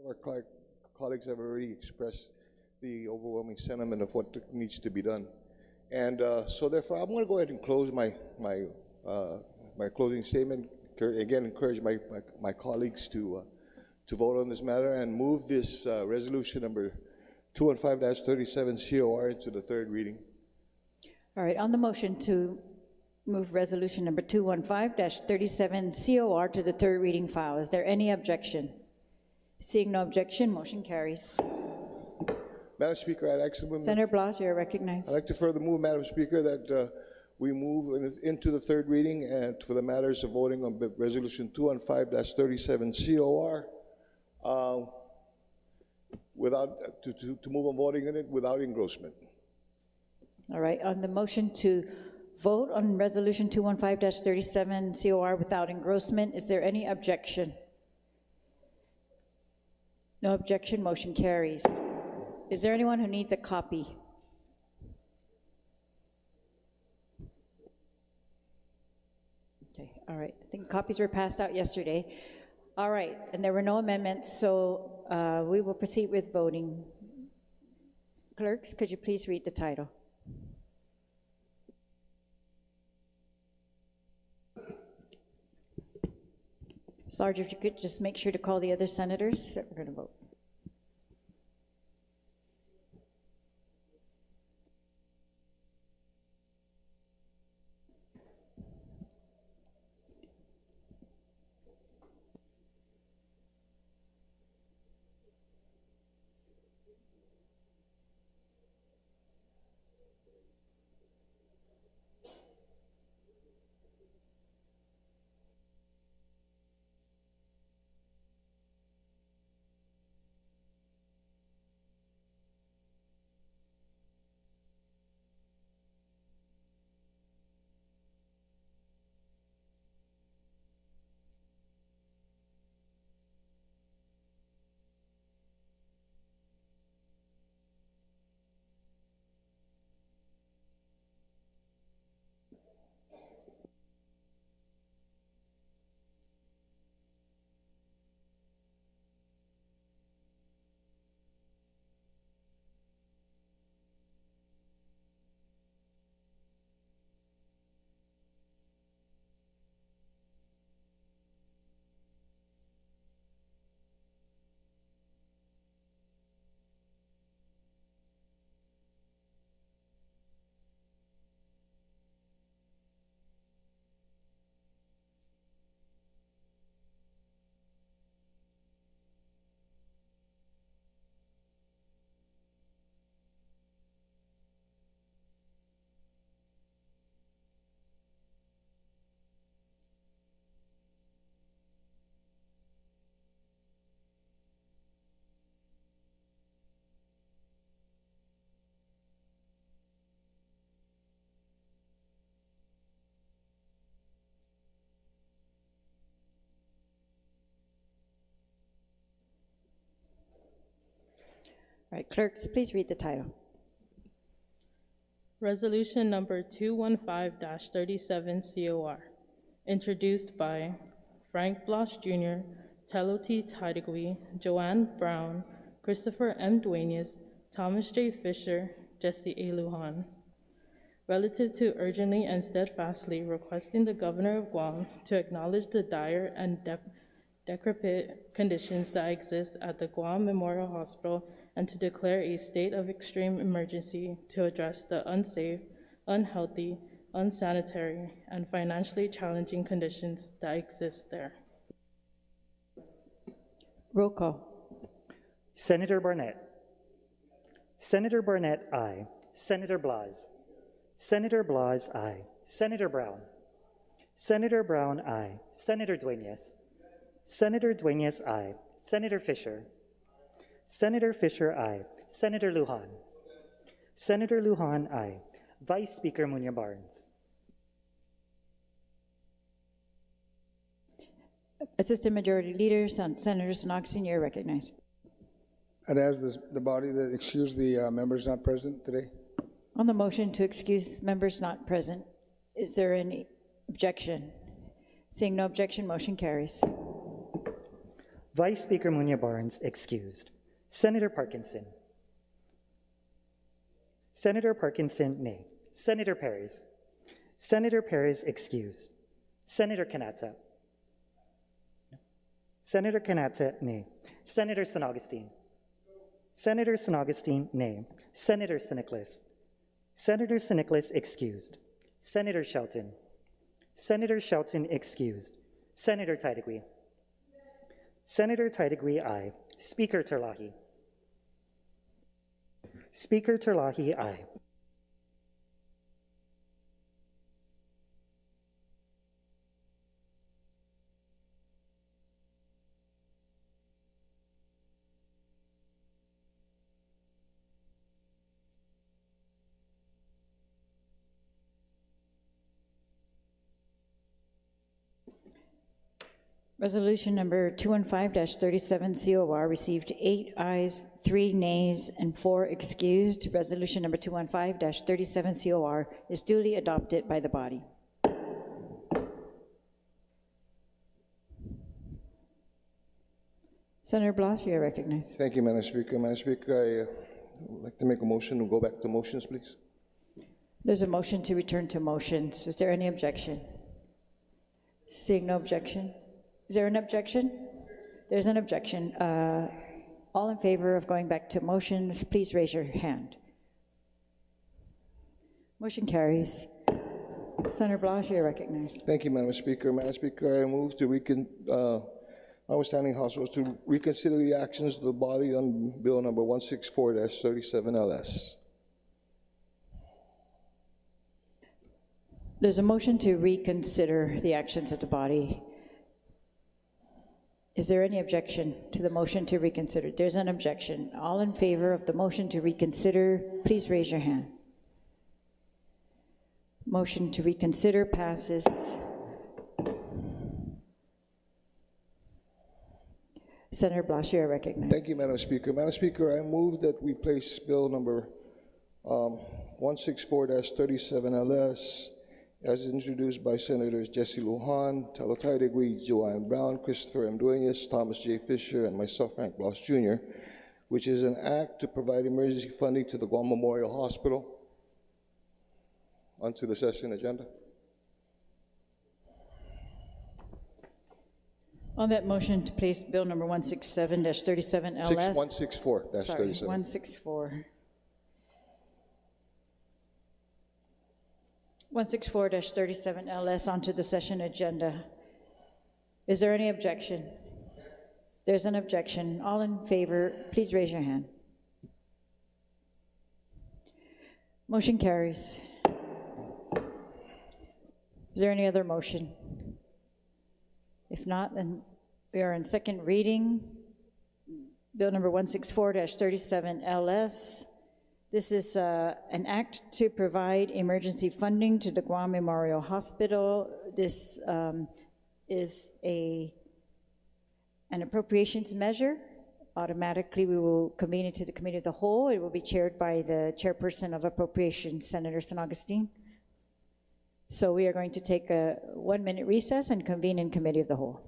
Our colleagues have already expressed the overwhelming sentiment of what needs to be done. And so therefore, I'm going to go ahead and close my closing statement. Again, encourage my colleagues to vote on this matter and move this resolution number 215-37 COR into the third reading. All right, on the motion to move resolution number 215-37 COR to the third reading file, is there any objection? Seeing no objection, motion carries. Madam Speaker, I'd like to Senator Blas, you're recognized. I'd like to further move, Madam Speaker, that we move into the third reading and for the matters of voting on resolution 215-37 COR to move on voting on it without engrossment. All right, on the motion to vote on resolution 215-37 COR without engrossment, is there any objection? No objection, motion carries. Is there anyone who needs a copy? Okay, all right. I think copies were passed out yesterday. All right, and there were no amendments, so we will proceed with voting. Clerks, could you please read the title? Sarge, if you could just make sure to call the other senators that we're going to vote. All right, clerks, please read the title. Resolution number 215-37 COR, introduced by Frank Blas Jr., Tello T. Tidegui, Joanne Brown, Christopher M. Duenas, Thomas J. Fisher, Jesse A. Lujan, relative to urgently and steadfastly requesting the Governor of Guam to acknowledge the dire and decrepit conditions that exist at the Guam Memorial Hospital and to declare a state of extreme emergency to address the unsafe, unhealthy, unsanitary, and financially challenging conditions that exist there. Roll call. Senator Barnett. Senator Barnett, aye. Senator Blas. Senator Blas, aye. Senator Brown. Senator Brown, aye. Senator Duenas. Senator Duenas, aye. Senator Fisher. Senator Fisher, aye. Senator Lujan. Senator Lujan, aye. Vice Speaker Munya-Barnes. Assistant Majority Leader, Senator Sanoxin, you're recognized. I'd ask the body that excuse the members not present today. On the motion to excuse members not present, is there any objection? Seeing no objection, motion carries. Vice Speaker Munya Barnes, excused. Senator Parkinson. Senator Parkinson, nay. Senator Perez. Senator Perez, excused. Senator Kanata. Senator Kanata, nay. Senator San Augustine. Senator San Augustine, nay. Senator Siniclis. Senator Siniclis, excused. Senator Shelton. Senator Shelton, excused. Senator Titagui. Senator Titagui, aye. Speaker Terlahi. Speaker Terlahi, aye. Resolution number 215-37 COR received 8 ayes, 3 nays, and 4 excused. Resolution number 215-37 COR is duly adopted by the body. Senator Blas, you are recognized. Thank you, Madam Speaker. Madam Speaker, I would like to make a motion to go back to motions, please. There's a motion to return to motions. Is there any objection? Seeing no objection. Is there an objection? There's an objection. All in favor of going back to motions, please raise your hand. Motion carries. Senator Blas, you're recognized. Thank you, Madam Speaker. Madam Speaker, I move to notwithstanding House rules to reconsider the actions of the body on Bill number 164-37 LS. There's a motion to reconsider the actions of the body. Is there any objection to the motion to reconsider? There's an objection. All in favor of the motion to reconsider, please raise your hand. Motion to reconsider passes. Senator Blas, you are recognized. Thank you, Madam Speaker. Madam Speaker, I move that we place Bill number 164-37 LS as introduced by Senators Jesse Lujan, Talo Titagui, Joanne Brown, Christopher M. Duenas, Thomas J. Fisher, and myself, Frank Blas Jr., which is an act to provide emergency funding to the Guam Memorial Hospital. Onto the session agenda. On that motion to place Bill number 167-37 LS. 164-37. Sorry, 164. 164-37 LS onto the session agenda. Is there any objection? There's an objection. All in favor, please raise your hand. Motion carries. Is there any other motion? If not, then we are in second reading. Bill number 164-37 LS. This is an act to provide emergency funding to the Guam Memorial Hospital. This is an appropriations measure. Automatically, we will convene it to the Committee of the Whole. It will be chaired by the Chairperson of Appropriations, Senator San Augustine. So we are going to take a 1-minute recess and convene in Committee of the Whole.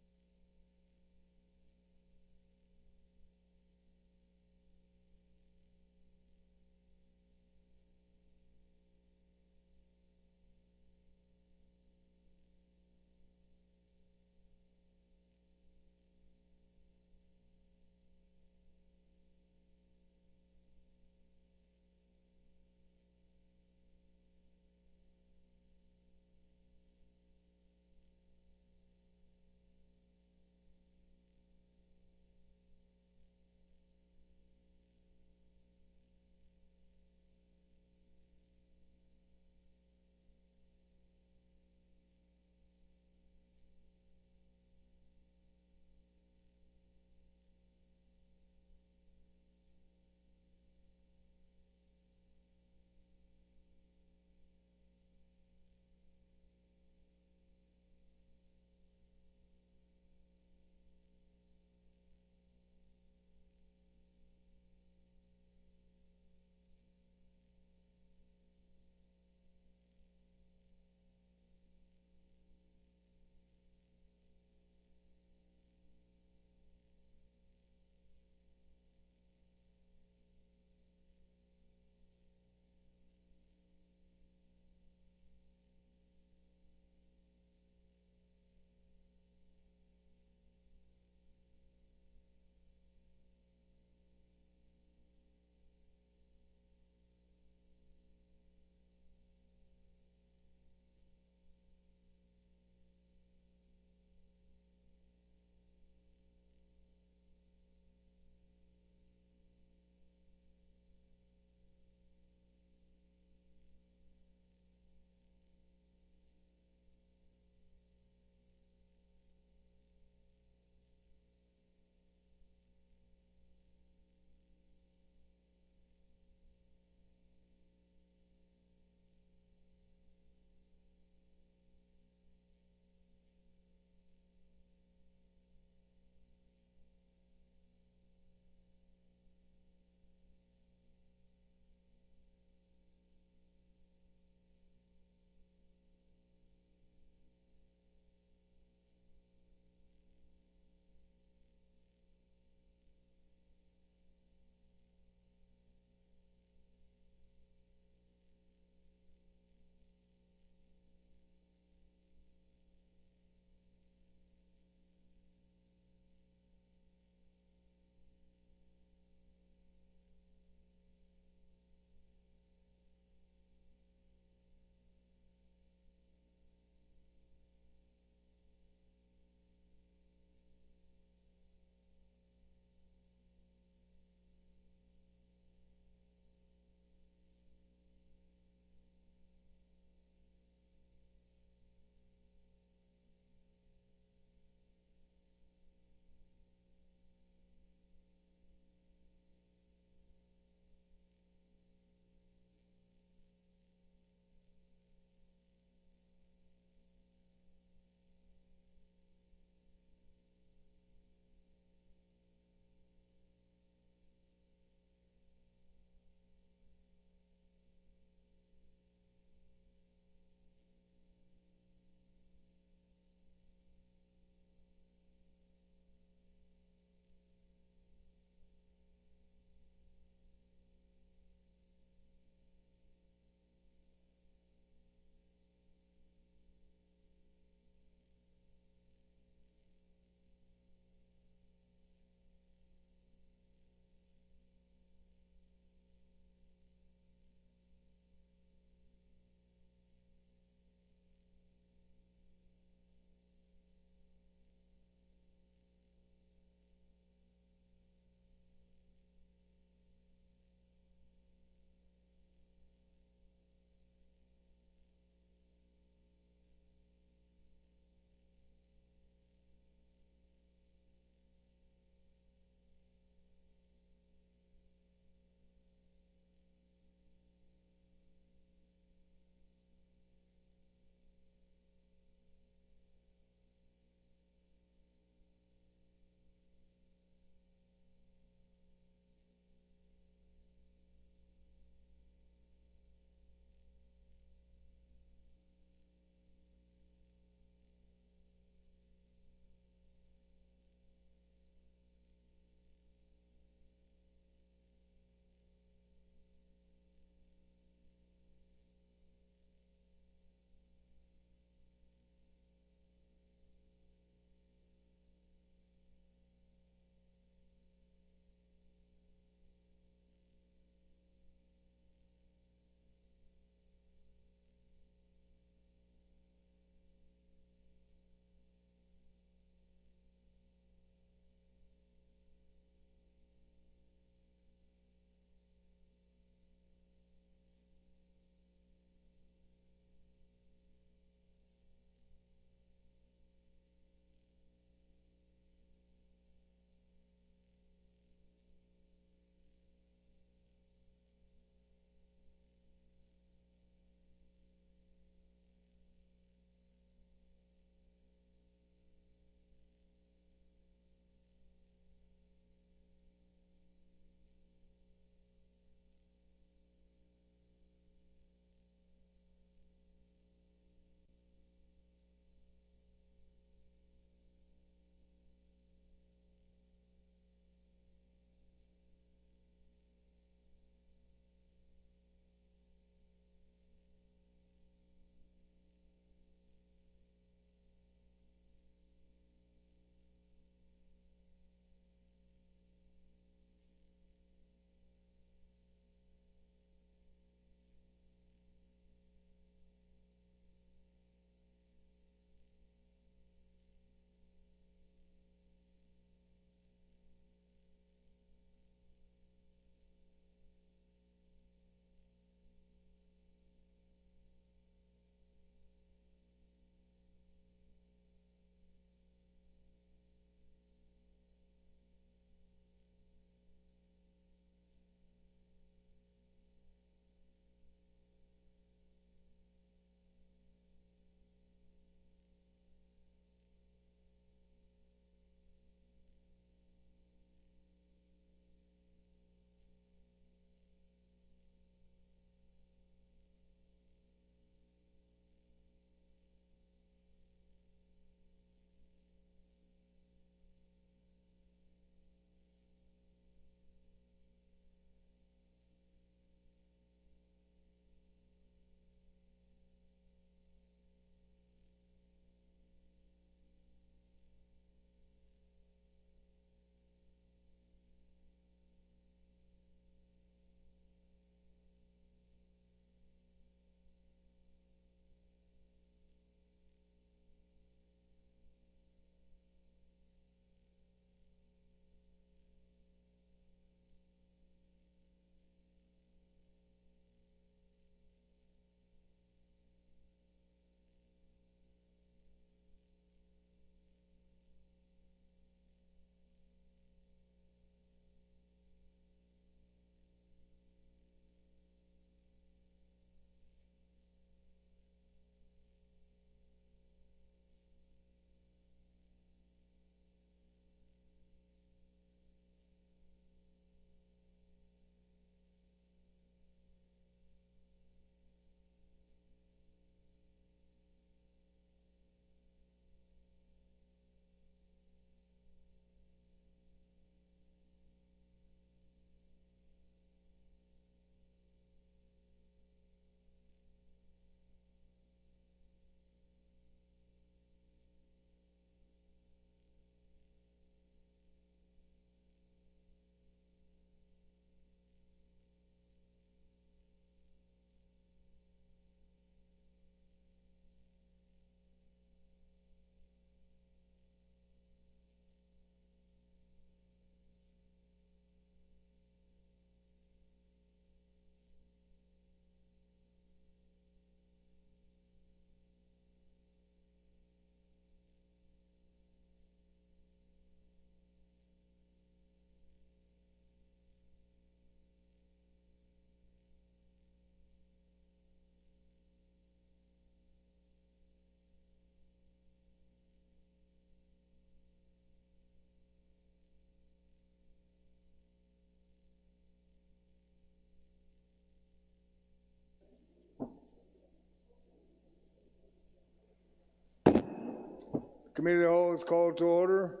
Committee of the Whole is called to order.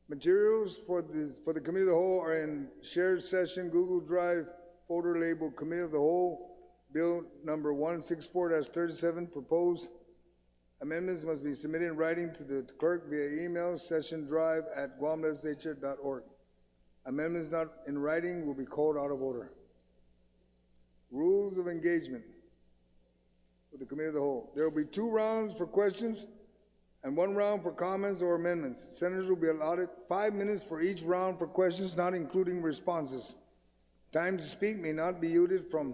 Materials for the Committee of the Whole are in shared session Google Drive folder labeled Committee of the Whole, Bill number 164-37. Proposed amendments must be submitted in writing to the clerk via email sessiondrive@guamlegislature.org. Amendments not in writing will be called out of order. Rules of engagement with the Committee of the Whole. There will be 2 rounds for questions and 1 round for comments or amendments. Senators will be allotted 5 minutes for each round for questions, not including responses. Time to speak may not be used from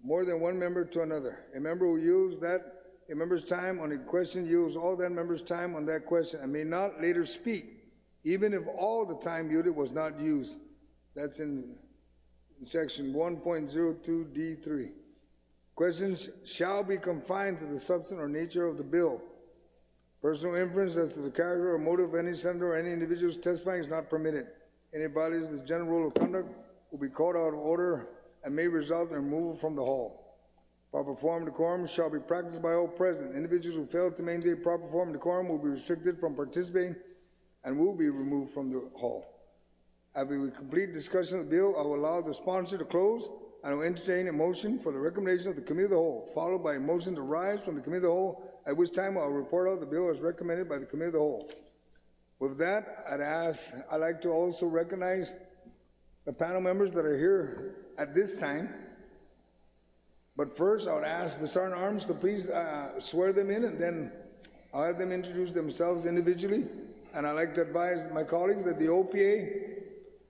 more than one member to another. A member will use a member's time on a question, use all that member's time on that question, and may not later speak, even if all the time used was not used. That's in section 1.02D3. Questions shall be confined to the substance or nature of the bill. Personal inference as to the character or motive of any senator or any individual testifying is not permitted. Any violation of the general rule of conduct will be called out of order and may result in removal from the hall. Proper form and decorum shall be practiced by all present. Individuals who fail to maintain proper form and decorum will be restricted from participating and will be removed from the hall. After we complete discussion of the bill, I will allow the sponsor to close and I will entertain a motion for the recommendation of the Committee of the Whole, followed by a motion to rise from the Committee of the Whole, at which time I will report out the bill as recommended by the Committee of the Whole. With that, I'd like to also recognize the panel members that are here at this time. But first, I would ask the Sergeant Arms to please swear them in, and then I'll have them introduce themselves individually. And I'd like to advise my colleagues that the OPA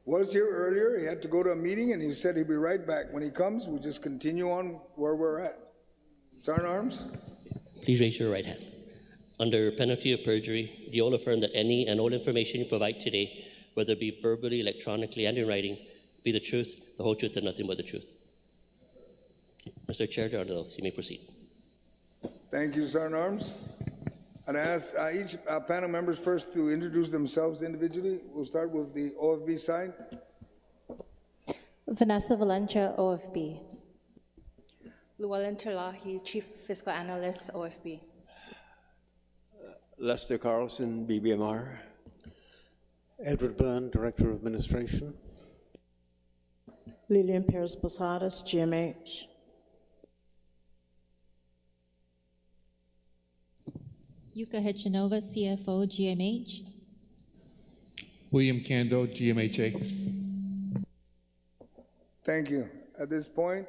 was here earlier. He had to go to a meeting, and he said he'd be right back. When he comes, we'll just continue on where we're at. Sergeant Arms? Please raise your right hand. Under penalty of perjury, do you all affirm that any and all information you provide today, whether it be verbally, electronically, and in writing, be the truth, the whole truth, and nothing but the truth? Mr. Chair, there are the oaths. You may proceed. Thank you, Sergeant Arms. I'd ask each panel members first to introduce themselves individually. We'll start with the OFB side. Vanessa Valencia, OFB. Llewellyn Terlahi, Chief Fiscal Analyst, OFB. Lester Carlson, BBMR. Edward Byrne, Director of Administration. Lillian Perez Posadas, GMH. Yuka Hechanova, CFO, GMH. William Kando, GMHA. Thank you. At this point,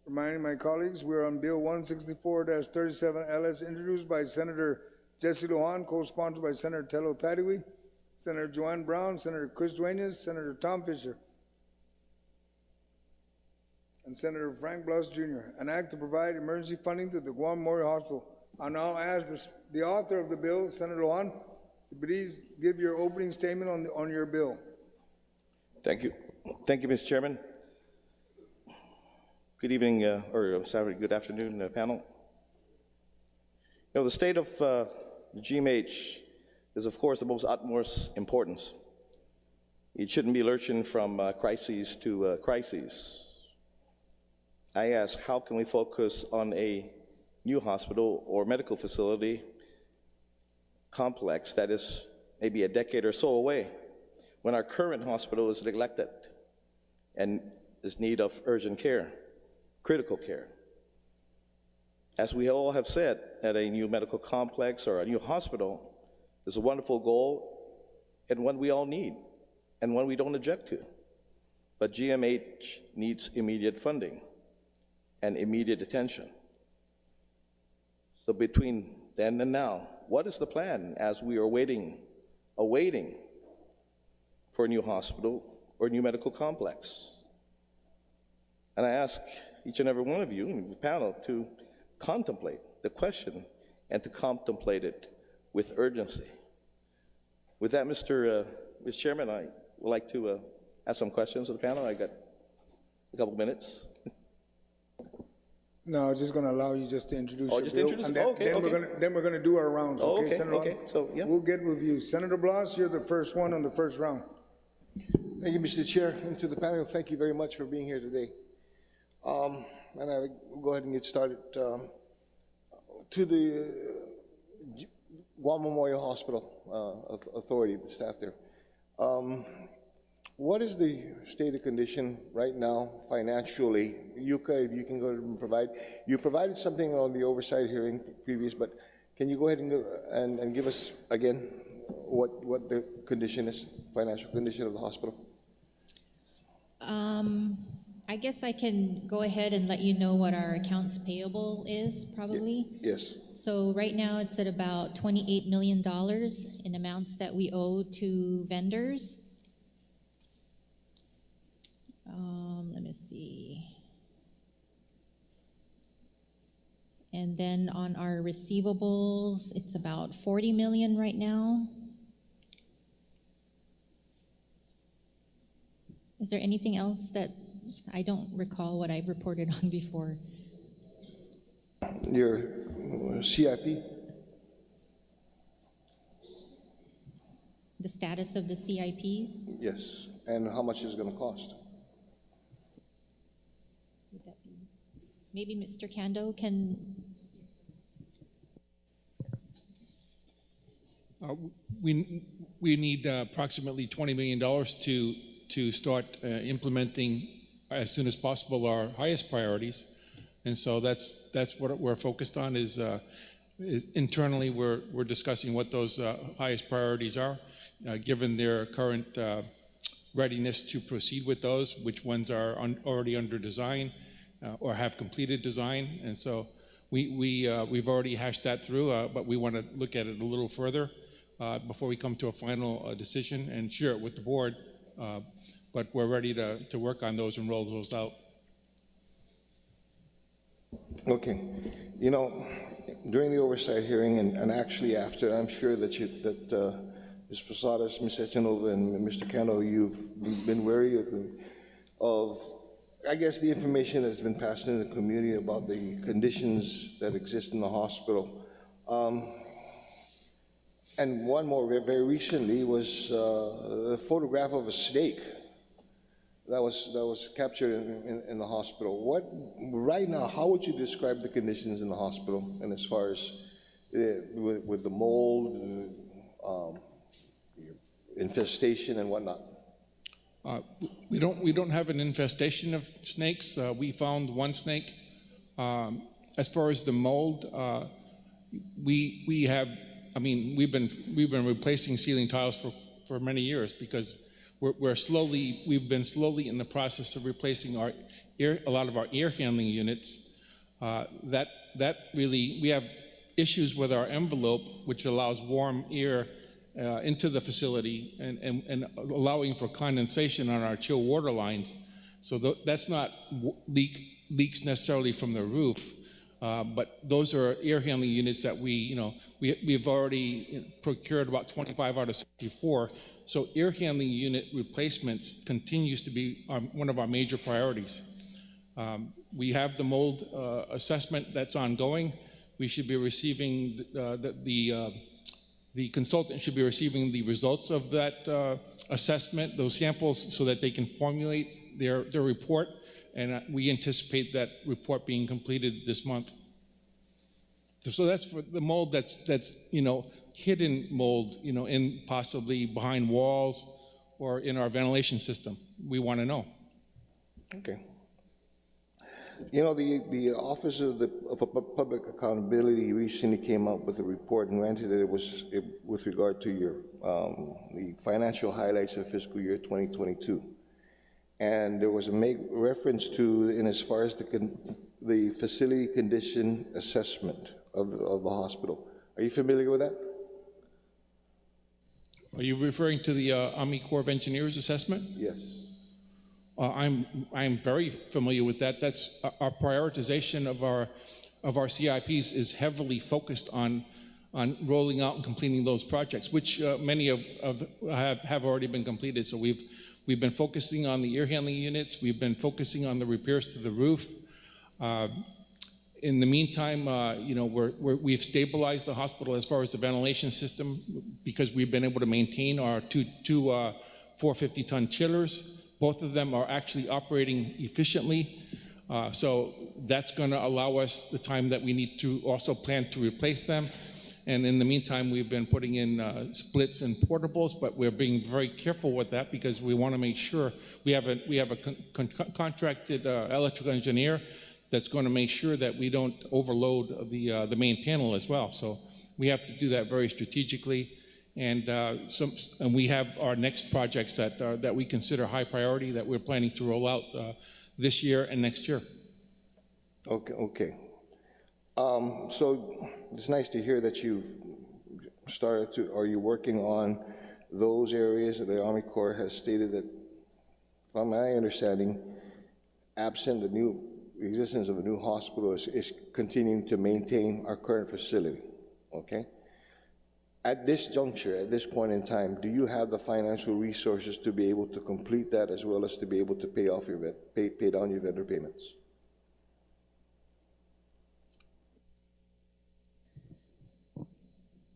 reminding my colleagues, we're on Bill 164-37 LS, introduced by Senator Jesse Lujan, co-sponsored by Senator Tello Tadiwi, Senator Joanne Brown, Senator Chris Duenas, Senator Tom Fisher, and Senator Frank Blas Jr. An act to provide emergency funding to the Guam Memorial Hospital. I'll now ask the author of the bill, Senator Lujan, to please give your opening statement on your bill. Thank you. Thank you, Mr. Chairman. Good evening, good afternoon, panel. The state of GMH is, of course, the most utmost importance. It shouldn't be lurching from crises to crises. I ask, how can we focus on a new hospital or medical facility complex that is maybe a decade or so away when our current hospital is neglected and is in need of urgent care, critical care? As we all have said, at a new medical complex or a new hospital is a wonderful goal and one we all need and one we don't object to. But GMH needs immediate funding and immediate attention. So between then and now, what is the plan as we are awaiting for a new hospital or a new medical complex? And I ask each and every one of you in the panel to contemplate the question and to contemplate it with urgency. With that, Mr. Chairman, I would like to ask some questions of the panel. I got a couple minutes. No, I'm just going to allow you just to introduce your just bill. introduce And it? then we're going to do our rounds, okay, Senator? Okay. So, yeah. We'll get with you. Senator Blas, you're the first one on the first round. Thank you, Mr. Chair, and to the panel, thank you very much for being here today. And I will go ahead and get started. To the Guam Memorial Hospital Authority, the staff there. What is the state of condition right now financially? Yuka, if you can go ahead and provide. You provided something on the oversight hearing previous, but can you go ahead and give us again what the condition is, financial condition of the hospital? I guess I can go ahead and let you know what our accounts payable is, probably. Yes. So right now it's at about $28 million in amounts that we owe to vendors. Let me see. And then on our receivables, it's about 40 million right now. Is there anything else that I don't recall what I've reported on before? Your CIP? The status of the CIPs? Yes. And how much is it going to cost? Would that be? Maybe Mr. Kando can. We need approximately $20 million to start implementing as soon as possible our highest priorities, and so that's what we're focused on. Is internally we're discussing what those highest priorities are, given their current readiness to proceed with those, which ones are already under design or have completed design, and so we've already hashed that through, but we want to look at it a little further before we come to a final decision and share it with the board. But we're ready to work on those and roll those out. Okay. You know, during the oversight hearing and actually after, I'm sure that Ms. Posadas, Ms. Echanova, and Mr. Cano, you've been wary of, I guess, the information that's been passed in the community about the conditions that exist in the hospital. And one more, very recently, was the photograph of a snake that was captured in the hospital. Right now, how would you describe the conditions in the hospital, and as far as with the mold, infestation, and whatnot? We don't have an infestation of snakes. We found one snake. As far as the mold, we have. I mean, we've been replacing ceiling tiles for many years because we've been slowly in the process of replacing a lot of our air handling units. That really, we have issues with our envelope, which allows warm air into the facility and allowing for condensation on our chill water lines. So that's not leaks necessarily from the roof. But those are air handling units that we've already procured about 25 out of 64. So air handling unit replacements continues to be one of our major priorities. We have the mold assessment that's ongoing. We should be receiving the consultant should be receiving the results of that assessment, those samples, so that they can formulate their report. And we anticipate that report being completed this month. So that's for the mold that's hidden mold, in possibly behind walls or in our ventilation system. We want to know. Okay. The Office of Public Accountability recently came up with a report, and granted that it was with regard to the financial highlights of fiscal year 2022. And there was a reference to, in as far as the facility condition assessment of the hospital. Are you familiar with that? Are you referring to the Army Corps of Engineers assessment? Yes. I'm very familiar with that. That's our prioritization of our CIPs is heavily focused on rolling out and completing those projects, which many have already been completed. So we've been focusing on the air handling units. We've been focusing on the repairs to the roof. In the meantime, we've stabilized the hospital as far as the ventilation system because we've been able to maintain our two 450-ton chillers. Both of them are actually operating efficiently. So that's going to allow us the time that we need to also plan to replace them. And in the meantime, we've been putting in splits and portables, but we're being very careful with that because we want to make sure we have a contracted electrical engineer that's going to make sure that we don't overload the main panel as well. So we have to do that very strategically. And we have our next projects that we consider high priority that we're planning to roll out this year and next year. Okay. So it's nice to hear that you've started to, are you working on those areas that the Army Corps has stated that, from my understanding, absent the existence of a new hospital is continuing to maintain our current facility, okay? At this juncture, at this point in time, do you have the financial resources to be able to complete that as well as to be able to pay down your vendor payments?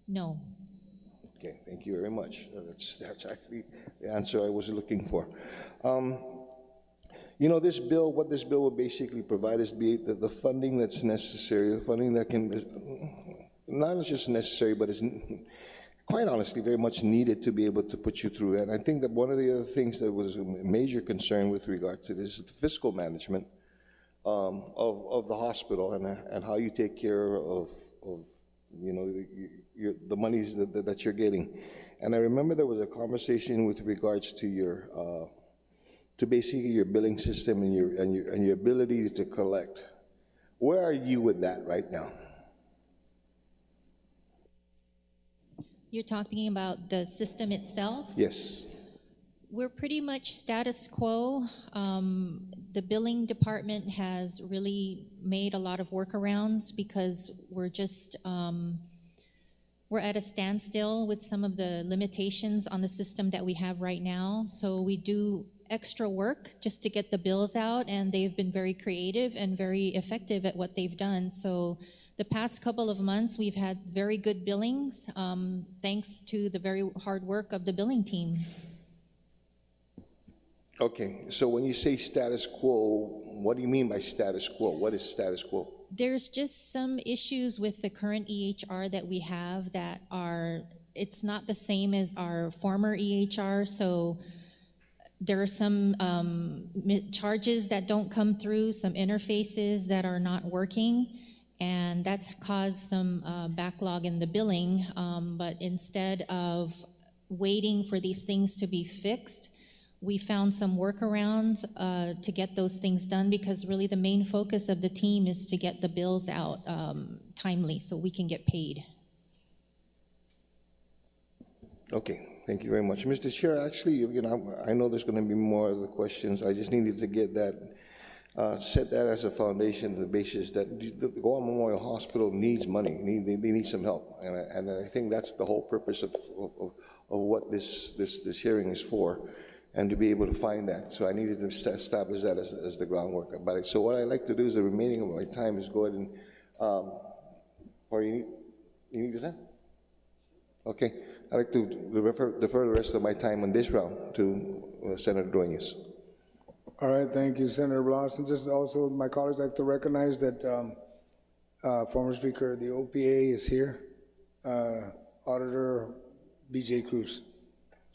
No. Okay, thank you very much. That's actually the answer I was looking for. You know, this bill, what this bill will basically provide is the funding that's necessary, the funding that can, not just necessary, but is quite honestly very much needed to be able to put you through. And I think that one of the other things that was a major concern with regard to this is the fiscal management of the hospital and how you take care of you know, the monies that you're getting. And I remember there was a conversation with regards to your, to basically your billing system and your ability to collect. Where are you with that right now? You're talking about the system itself? Yes. We're pretty much status quo. The billing department has really made a lot of workarounds because we're just, we're at a standstill with some of the limitations on the system that we have right now. So we do extra work just to get the bills out, and they've been very creative and very effective at what they've done. So the past couple of months, we've had very good billings, thanks to the very hard work of the billing team. Okay, so when you say status quo, what do you mean by status quo? What is status quo? There's just some issues with the current EHR that we have that are, it's not the same as our former EHR, so there are some charges that don't come through, some interfaces that are not working, and that's caused some backlog in the billing, but instead of waiting for these things to be fixed, we found some workarounds to get those things done, because really the main focus of the team is to get the bills out timely so we can get paid. Okay, thank you very much. Mr. Chair, actually, you know, I know there's going to be more of the questions. I just needed to get that, set that as a foundation, the basis that the Guam Memorial Hospital needs money. They need some help. And I think that's the whole purpose of what this hearing is for, and to be able to find that. So I needed to establish that as the groundwork about it. So what I'd like to do is the remaining of my time is go ahead and, or you need that? Okay, I'd like to defer the rest of my time on this round to Senator Dueñas. All right, thank you, Senator Blas. And just also, my colleagues like to recognize that former Speaker, the OPA is here, Auditor BJ Cruz.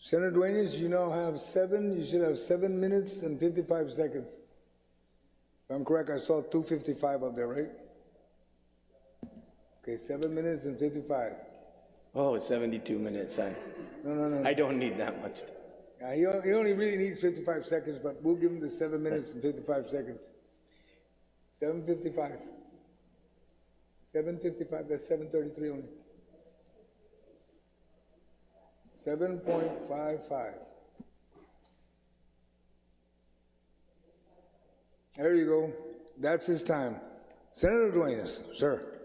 Senator Dueñas, you now have you should have 7 minutes and 55 seconds. If I'm correct, I saw 2:55 up there, right? Okay, 7 minutes and 55. Oh, it's 72 minutes. No. I don't need that much. Yeah, he only really needs 55 seconds, but we'll give him the 7 minutes and 55 seconds. 7:55. 7:55, that's 7:33 only. 7.55. There you go. That's his time. Senator Dueñas, sir.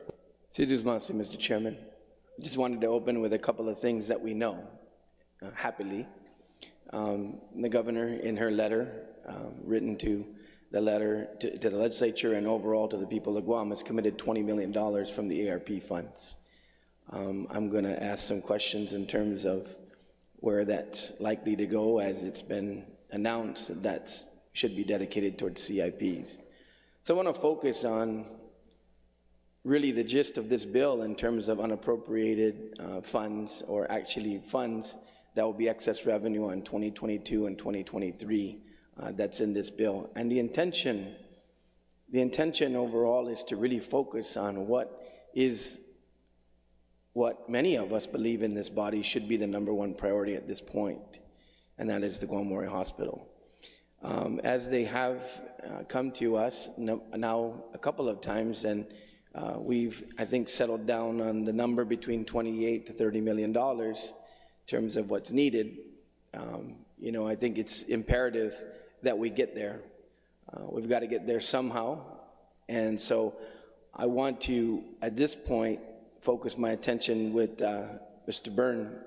Mr. Chairman. I just wanted to open with a couple of things that we know, happily. The governor, in her letter, written to the legislature and overall to the people of Guam, has committed $20 million from the ARP funds. I'm going to ask some questions in terms of where that's likely to go, as it's been announced that should be dedicated towards CIPs. So I want to focus on really the gist of this bill in terms of unappropriated funds, or actually funds that will be excess revenue on 2022 and 2023 that's in this bill. And the intention overall is to really focus on what many of us believe in this body should be the #1 priority at this point, and that is the Guam Hospital. As they have come to us now a couple of times, and we've, I think, settled down on the number between $28 to $30 million in terms of what's needed. I think it's imperative that we get there. We've got to get there somehow. And so I want to, at this point, focus my attention with Mr. Byrne.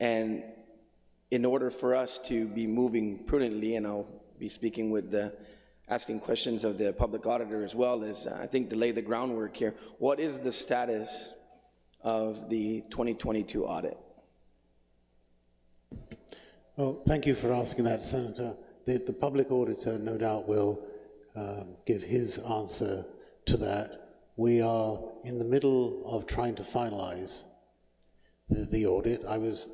And in order for us to be moving prudently, and I'll be speaking with asking questions of the public auditor as well, as I think to lay the groundwork here, what is the status of the 2022 audit? Well, thank you for asking that, Senator. The public auditor no doubt will give his answer to that. We are in the middle of trying to finalize the audit. I was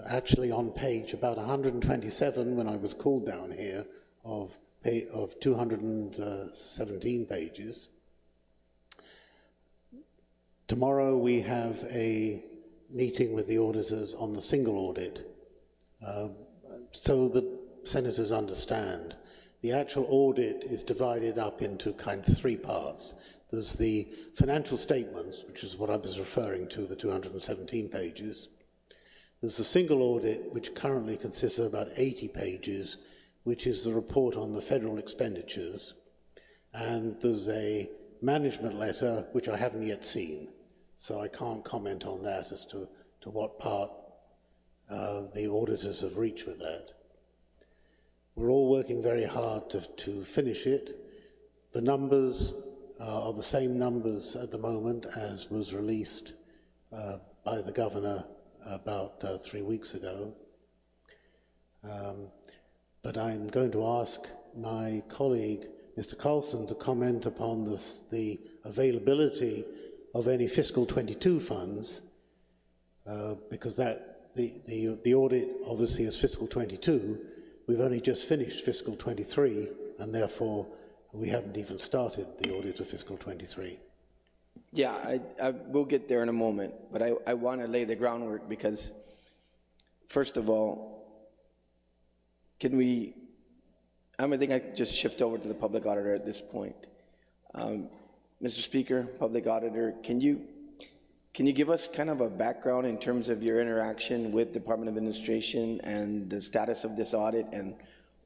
actually on page about 127 when I was called down here of 217 pages. Tomorrow we have a meeting with the auditors on the single audit. So the senators understand, the actual audit is divided up into kind of 3 parts. There's the financial statements, which is what I was referring to, the 217 pages. There's a single audit, which currently consists of about 80 pages, which is the report on the federal expenditures. And there's a management letter, which I haven't yet seen. So I can't comment on that as to what part the auditors have reached with that. We're all working very hard to finish it. The numbers are the same numbers at the moment as was released by the governor about 3 weeks ago. But I'm going to ask my colleague, Mr. Carlson, to comment upon the availability of any fiscal 22 funds, because the audit obviously is fiscal 22. We've only just finished fiscal 23, and therefore we haven't even started the audit of fiscal 23. Yeah, I will get there in a moment, but I want to lay the groundwork because, first of all, I think I just shift over to the public auditor at this point. Mr. Speaker, public auditor, can you give us kind of a background in terms of your interaction with Department of Administration and the status of this audit and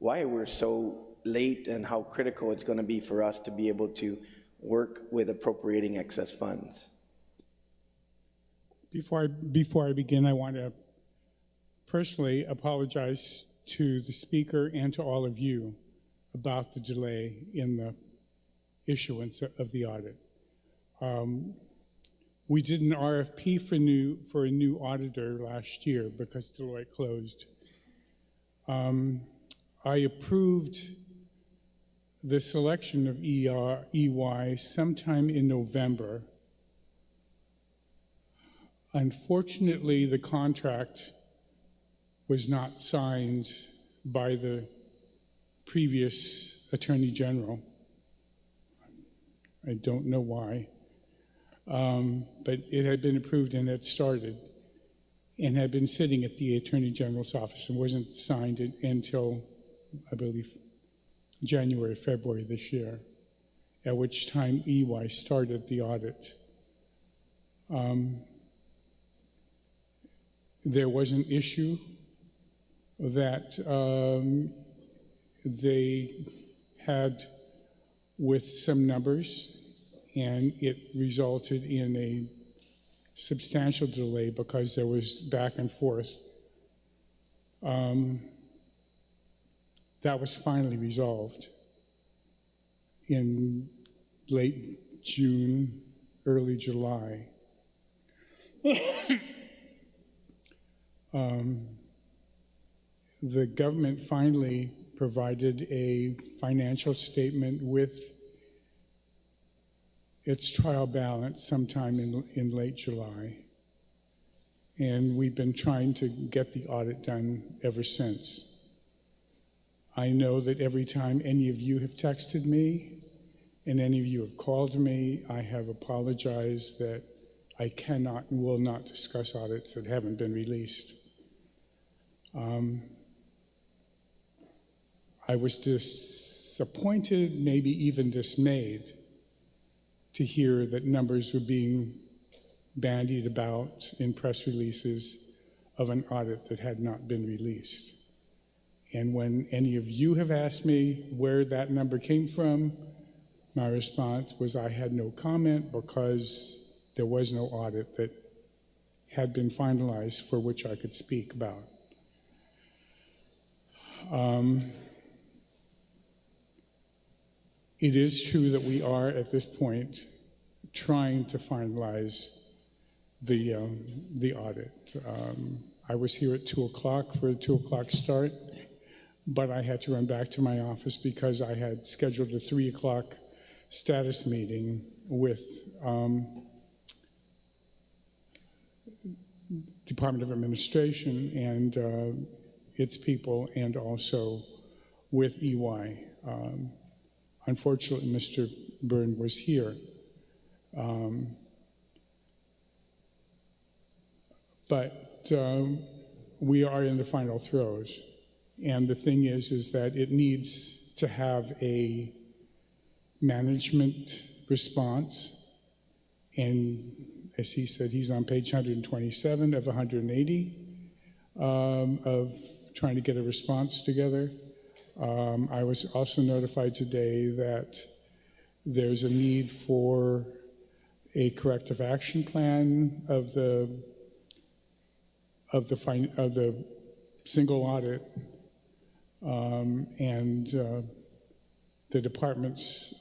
why we're so late and how critical it's going to be for us to be able to work with appropriating excess funds? Before I begin, I want to personally apologize to the speaker and to all of you about the delay in the issuance of the audit. We did an RFP for a new auditor last year because Deloitte closed. I approved the selection of EY sometime in November. Unfortunately, the contract was not signed by the previous Attorney General. I don't know why, but it had been approved and had started and had been sitting at the Attorney General's office and wasn't signed until, I believe, January, February this year, at which time EY started the audit. There was an issue that they had with some numbers, and it resulted in a substantial delay because there was back and forth. That was finally resolved in late June, early July. The government finally provided a financial statement with its trial balance sometime in late July. And we've been trying to get the audit done ever since. I know that every time any of you have texted me and any of you have called me, I have apologized that I cannot and will not discuss audits that haven't been released. I was disappointed, maybe even dismayed, to hear that numbers were being bandied about in press releases of an audit that had not been released. And when any of you have asked me where that number came from, my response was I had no comment because there was no audit that had been finalized for which I could speak about. It is true that we are, at this point, trying to finalize the audit. I was here at 2 o'clock for a 2 o'clock start, but I had to run back to my office because I had scheduled a 3 o'clock status meeting with Department of Administration and its people, and also with EY. Unfortunately, Mr. Byrne was here. But we are in the final throes. And the thing is that it needs to have a management response. And as he said, he's on page 127 of 180 of trying to get a response together. I was also notified today that there's a need for a corrective action plan of the single audit, and the departments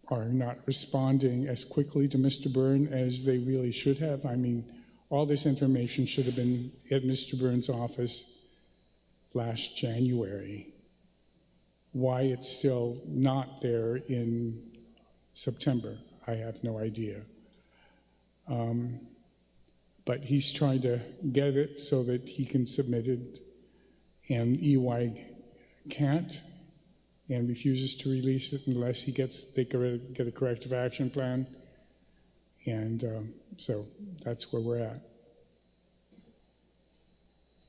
are not responding as quickly to Mr. Byrne as they really should have. I mean, all this information should have been at Mr. Byrne's office last January. Why it's still not there in September, I have no idea. But he's trying to get it so that he can submit it, and EY can't and refuses to release it unless they get a corrective action plan. And so that's where we're at.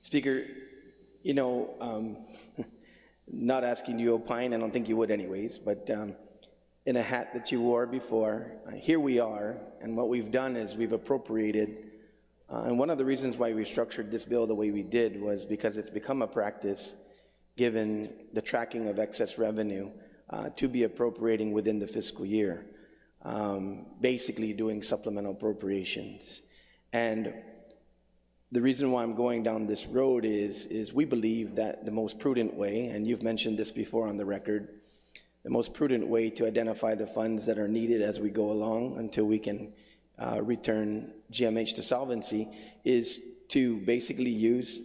Speaker, you know, not asking you to opine, I don't think you would anyways, but in a hat that you wore before, here we are, and what we've done is we've appropriated, and one of the reasons why we structured this bill the way we did was because it's become a practice, given the tracking of excess revenue, to be appropriating within the fiscal year, basically doing supplemental appropriations. And the reason why I'm going down this road is we believe that the most prudent way, and you've mentioned this before on the record, the most prudent way to identify the funds that are needed as we go along until we can return GMH to solvency is to basically use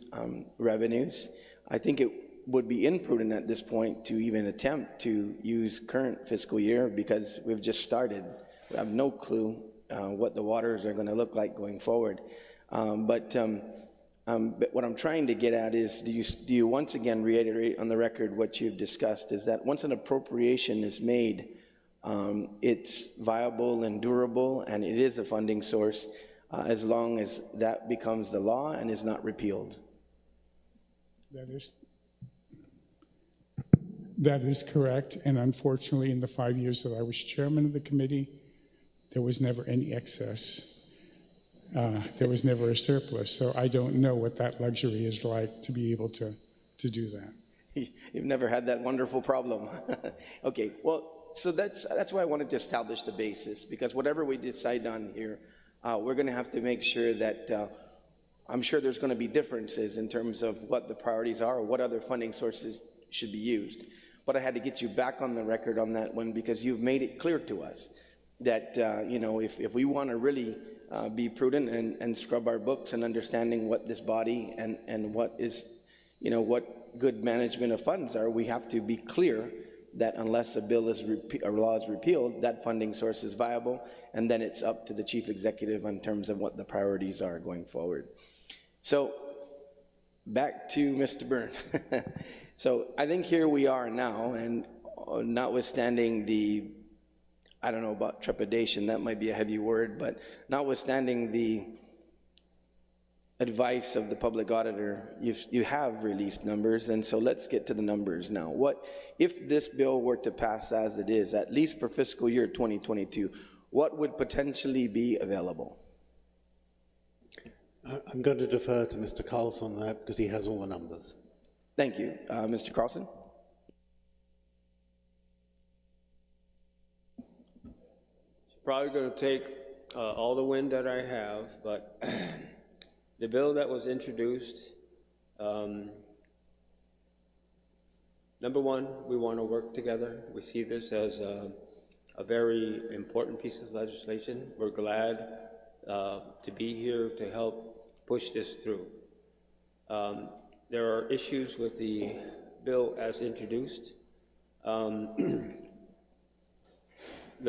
revenues. I think it would be imprudent at this point to even attempt to use current fiscal year because we've just started. We have no clue what the waters are going to look like going forward. But what I'm trying to get at is, do you once again reiterate on the record what you've discussed, is that once an appropriation is made, it's viable and durable, and it is a funding source as long as that becomes the law and is not repealed? That is correct, and unfortunately, in the 5 years that I was chairman of the committee, there was never any excess. There was never a surplus, so I don't know what that luxury is like to be able to do that. You've never had that wonderful problem. Okay, well, so that's why I wanted to establish the basis, because whatever we decide on here, we're going to have to make sure that I'm sure there's going to be differences in terms of what the priorities are or what other funding sources should be used. But I had to get you back on the record on that one because you've made it clear to us that you know, if we want to really be prudent and scrub our books and understanding what this body and what is, you know, what good management of funds are, we have to be clear that unless a bill is or law is repealed, that funding source is viable, and then it's up to the chief executive in terms of what the priorities are going forward. So back to Mr. Byrne. So I think here we are now, and notwithstanding the, I don't know about trepidation, that might be a heavy word, but notwithstanding the advice of the public auditor, you have released numbers, and so let's get to the numbers now. What if this bill were to pass as it is, at least for fiscal year 2022, what would potentially be available? I'm going to defer to Mr. Carlson on that because he has all the numbers. Thank you. Mr. Carlson? It's probably going to take all the wind that I have, but the bill that was introduced, number one, we want to work together. We see this as a very important piece of legislation. We're glad to be here to help push this through. There are issues with the bill as introduced. The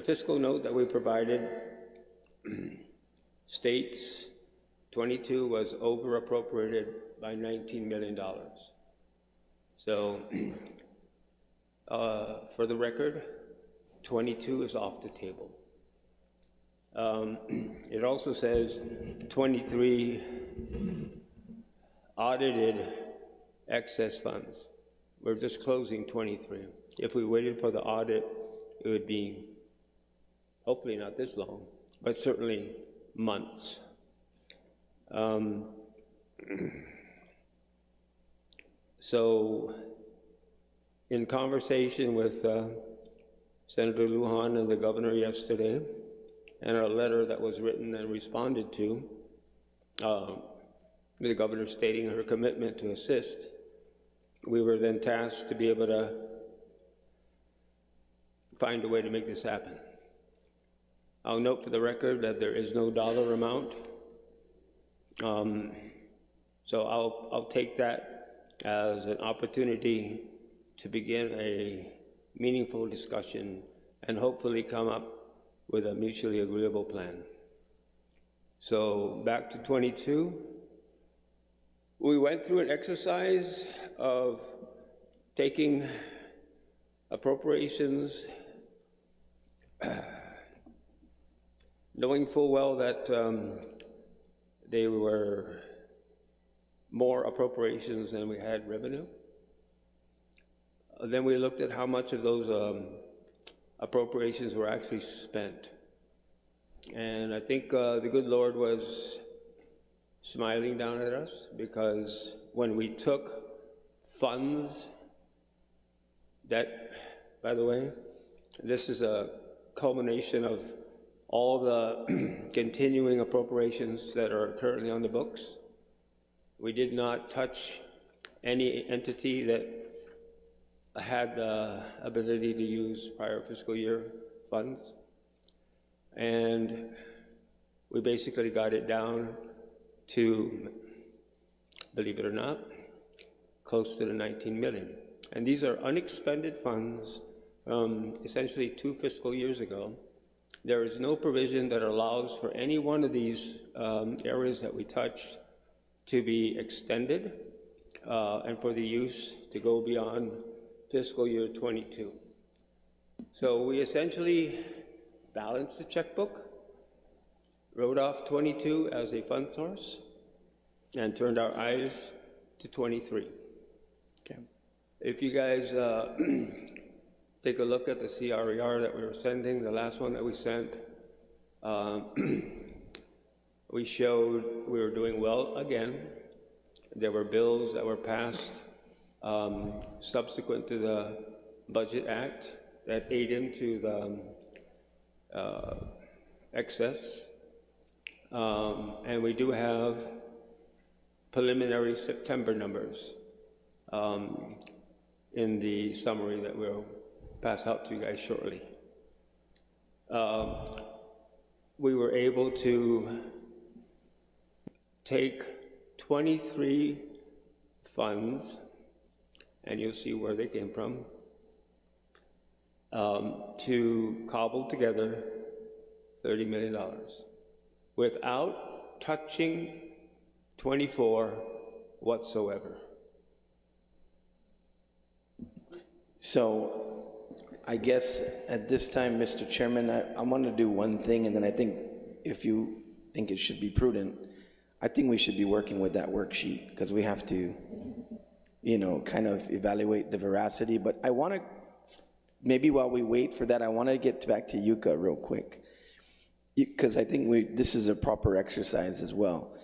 fiscal note that we provided states 22 was over appropriated by $19 million. So for the record, 22 is off the table. It also says 23 audited excess funds. We're just closing 23. If we waited for the audit, it would be hopefully not this long, but certainly months. So in conversation with Senator Lujan and the governor yesterday, and a letter that was written and responded to, the governor stating her commitment to assist, we were then tasked to be able to find a way to make this happen. I'll note for the record that there is no dollar amount. So I'll take that as an opportunity to begin a meaningful discussion and hopefully come up with a mutually agreeable plan. So back to 22. We went through an exercise of taking appropriations, knowing full well that they were more appropriations than we had revenue. Then we looked at how much of those appropriations were actually spent. And I think the good Lord was smiling down at us, because when we took funds that, by the way, this is a culmination of all the continuing appropriations that are currently on the books. We did not touch any entity that had the ability to use prior fiscal year funds. And we basically got it down to, believe it or not, close to the 19 million. And these are unexpended funds from essentially 2 fiscal years ago. There is no provision that allows for any one of these areas that we touched to be extended and for the use to go beyond fiscal year 22. So we essentially balanced the checkbook, wrote off 22 as a fund source, and turned our eyes to 23. Okay. If you guys take a look at the CRER that we were sending, the last one that we sent, we showed we were doing well again. There were bills that were passed subsequent to the Budget Act that ate into the excess. And we do have preliminary September numbers in the summary that we'll pass out to you guys shortly. We were able to take 23 funds, and you'll see where they came from, to cobble together $30 million without touching 24 whatsoever. So I guess at this time, Mr. Chairman, I want to do one thing, and then I think if you think it should be prudent, I think we should be working with that worksheet because we have to, you know, kind of evaluate the veracity. But I want to, maybe while we wait for that, I want to get back to Yucca real quick because I think this is a proper exercise as well.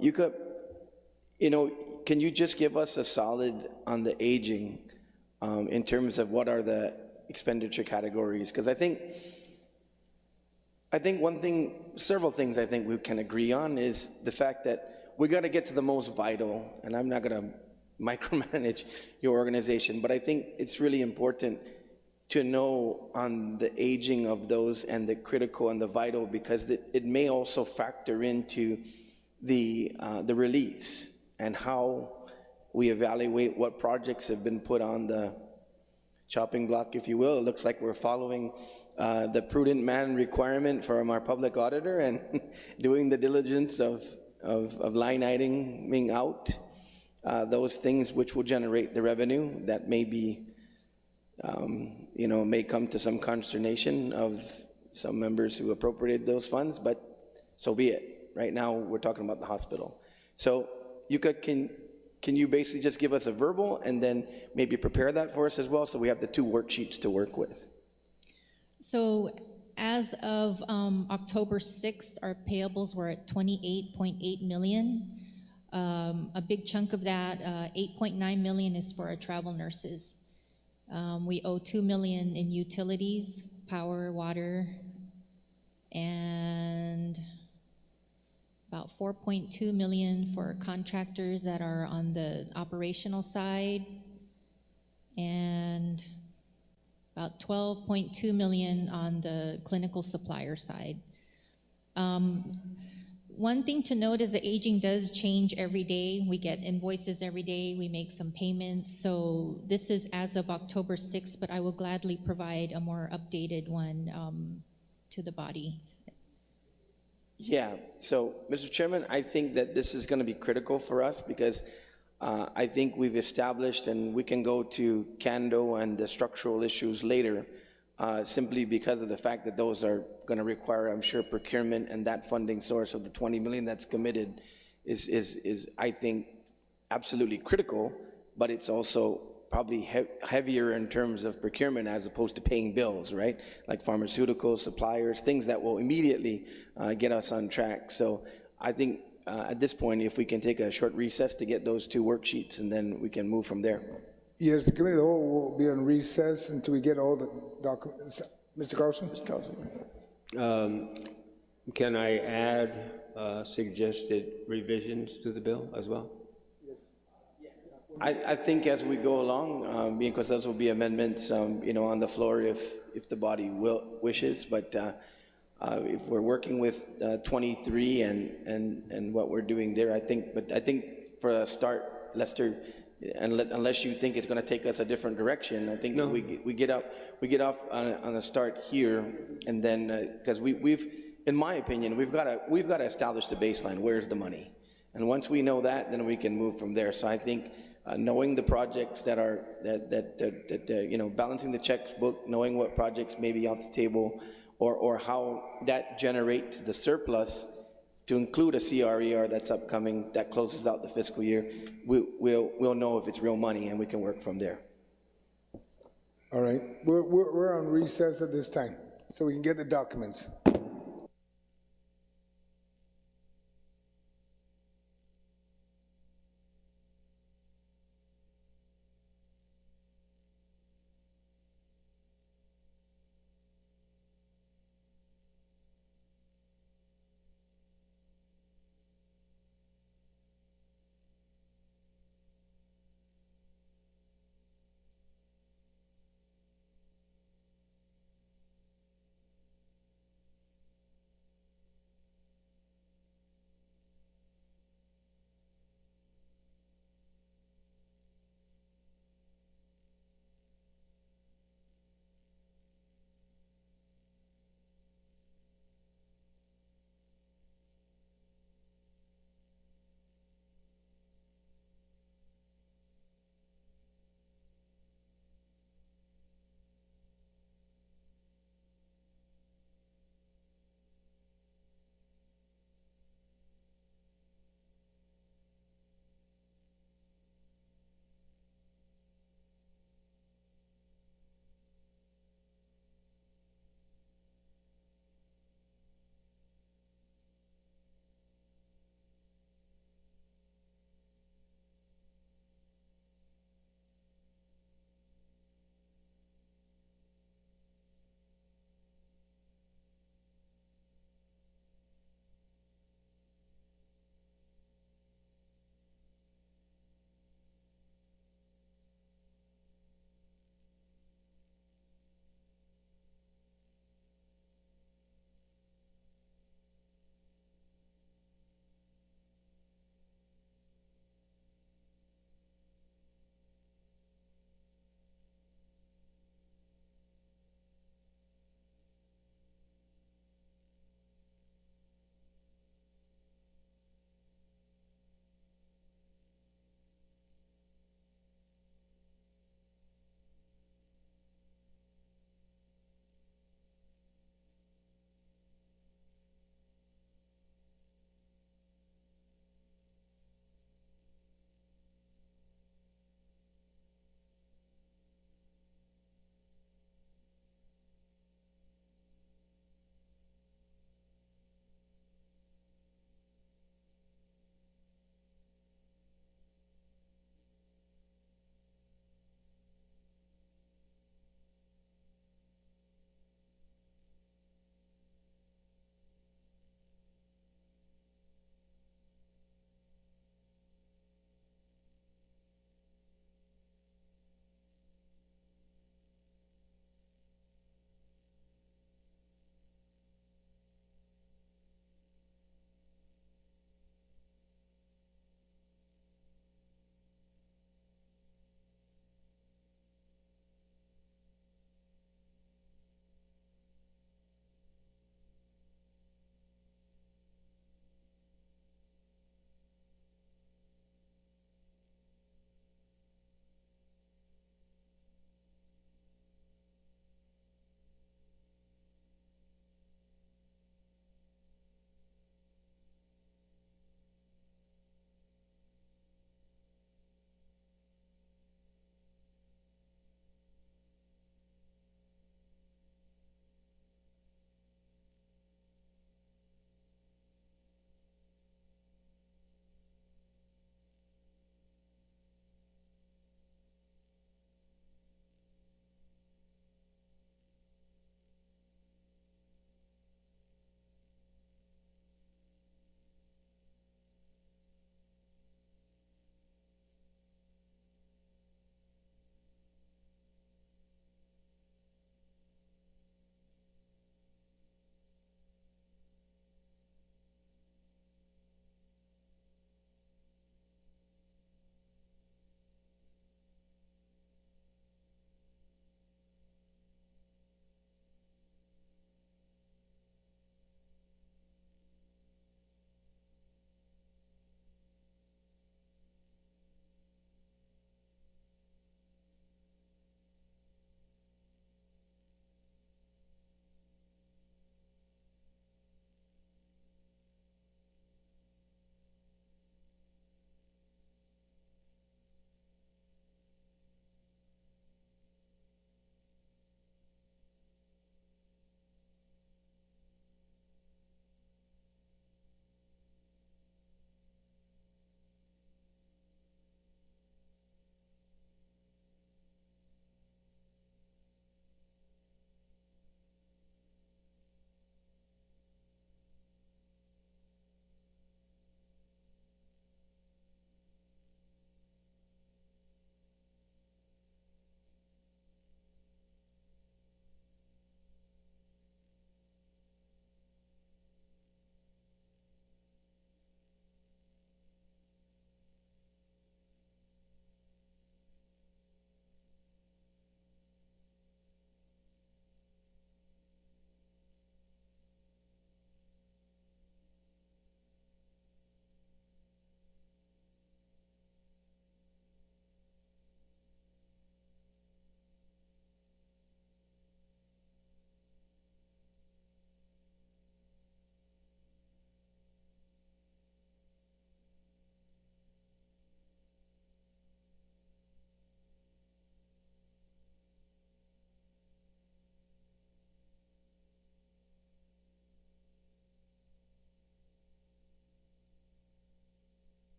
Yucca, you know, can you just give us a solid on the aging in terms of what are the expenditure categories? Because I think one thing, several things I think we can agree on is the fact that we got to get to the most vital, and I'm not going to micromanage your organization, but I think it's really important to know on the aging of those and the critical and the vital, because it may also factor into the release and how we evaluate what projects have been put on the chopping block, if you will. It looks like we're following the prudent man requirement from our public auditor and doing the diligence of line iteming out those things which will generate the revenue that may be, you know, may come to some consternation of some members who appropriated those funds, but so be it. Right now, we're talking about the hospital. So, Yuka, can you basically just give us a verbal and then maybe prepare that for us as well so we have the two worksheets to work with? So as of October 6th, our payables were at 28.8 million. A big chunk of that, 8.9 million is for our travel nurses. We owe 2 million in utilities, power, water, and about 4.2 million for contractors that are on the operational side, and about 12.2 million on the clinical supplier side. One thing to note is the aging does change every day. We get invoices every day, we make some payments. So this is as of October 6th, but I will gladly provide a more updated one to the body. Yeah, so Mr. Chairman, I think that this is going to be critical for us because I think we've established, and we can go to Kando and the structural issues later, simply because of the fact that those are going to require, I'm sure, procurement, and that funding source of the 20 million that's committed is I think, absolutely critical, but it's also probably heavier in terms of procurement as opposed to paying bills, right? Like pharmaceuticals, suppliers, things that will immediately get us on track. So I think at this point, if we can take a short recess to get those two worksheets, and then we can move from there. Yes, the committee of the whole will be on recess until we get all the documents. Mr. Carlson? Mr. Carlson. Can I add suggested revisions to the bill as well? I think as we go along, because those will be amendments, you know, on the floor if the body wishes. But if we're working with 23 and what we're doing there, I think. But I think for a start, Lester, unless you think it's going to take us a different direction, I think we get off on a start here, and then because we've, in my opinion, we've got to establish the baseline. Where's the money? And once we know that, then we can move from there. So I think. Knowing the projects that are you know, balancing the checkbook, knowing what projects may be off the table, or how that generates the surplus to include a CRER that's upcoming that closes out the fiscal year, we'll know if it's real money, and we can work from there. All right, we're on recess at this time, so we can get the documents.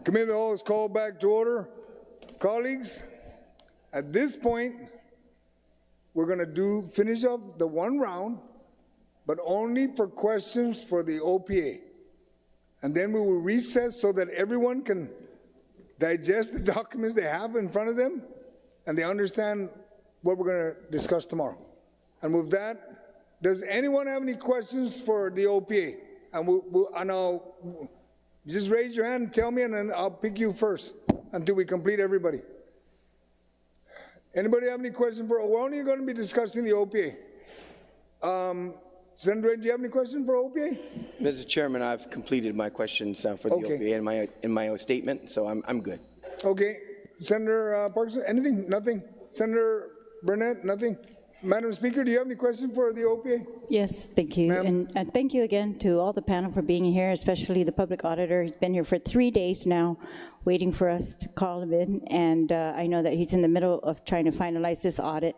Committee of the Whole is called back to order. Colleagues, at this point, we're going to finish up the one round, but only for questions for the OPA. And then we will recess so that everyone can digest the documents they have in front of them and they understand what we're going to discuss tomorrow. And with that, does anyone have any questions for the OPA? And I'll just raise your hand and tell me, and then I'll pick you first until we complete everybody. Anybody have any questions for? We're only going to be discussing the OPA. Senator, do you have any questions for OPA? Mr. Chairman, I've completed my questions for the OPA in my statement, so I'm good. Okay. Senator Parkinson, anything? Nothing? Senator Burnett, nothing? Madam Speaker, do you have any questions for the OPA? Yes, thank you. And thank you again to all the panel for being here, especially the public auditor. He's been here for 3 days now, waiting for us to call him in. And I know that he's in the middle of trying to finalize this audit.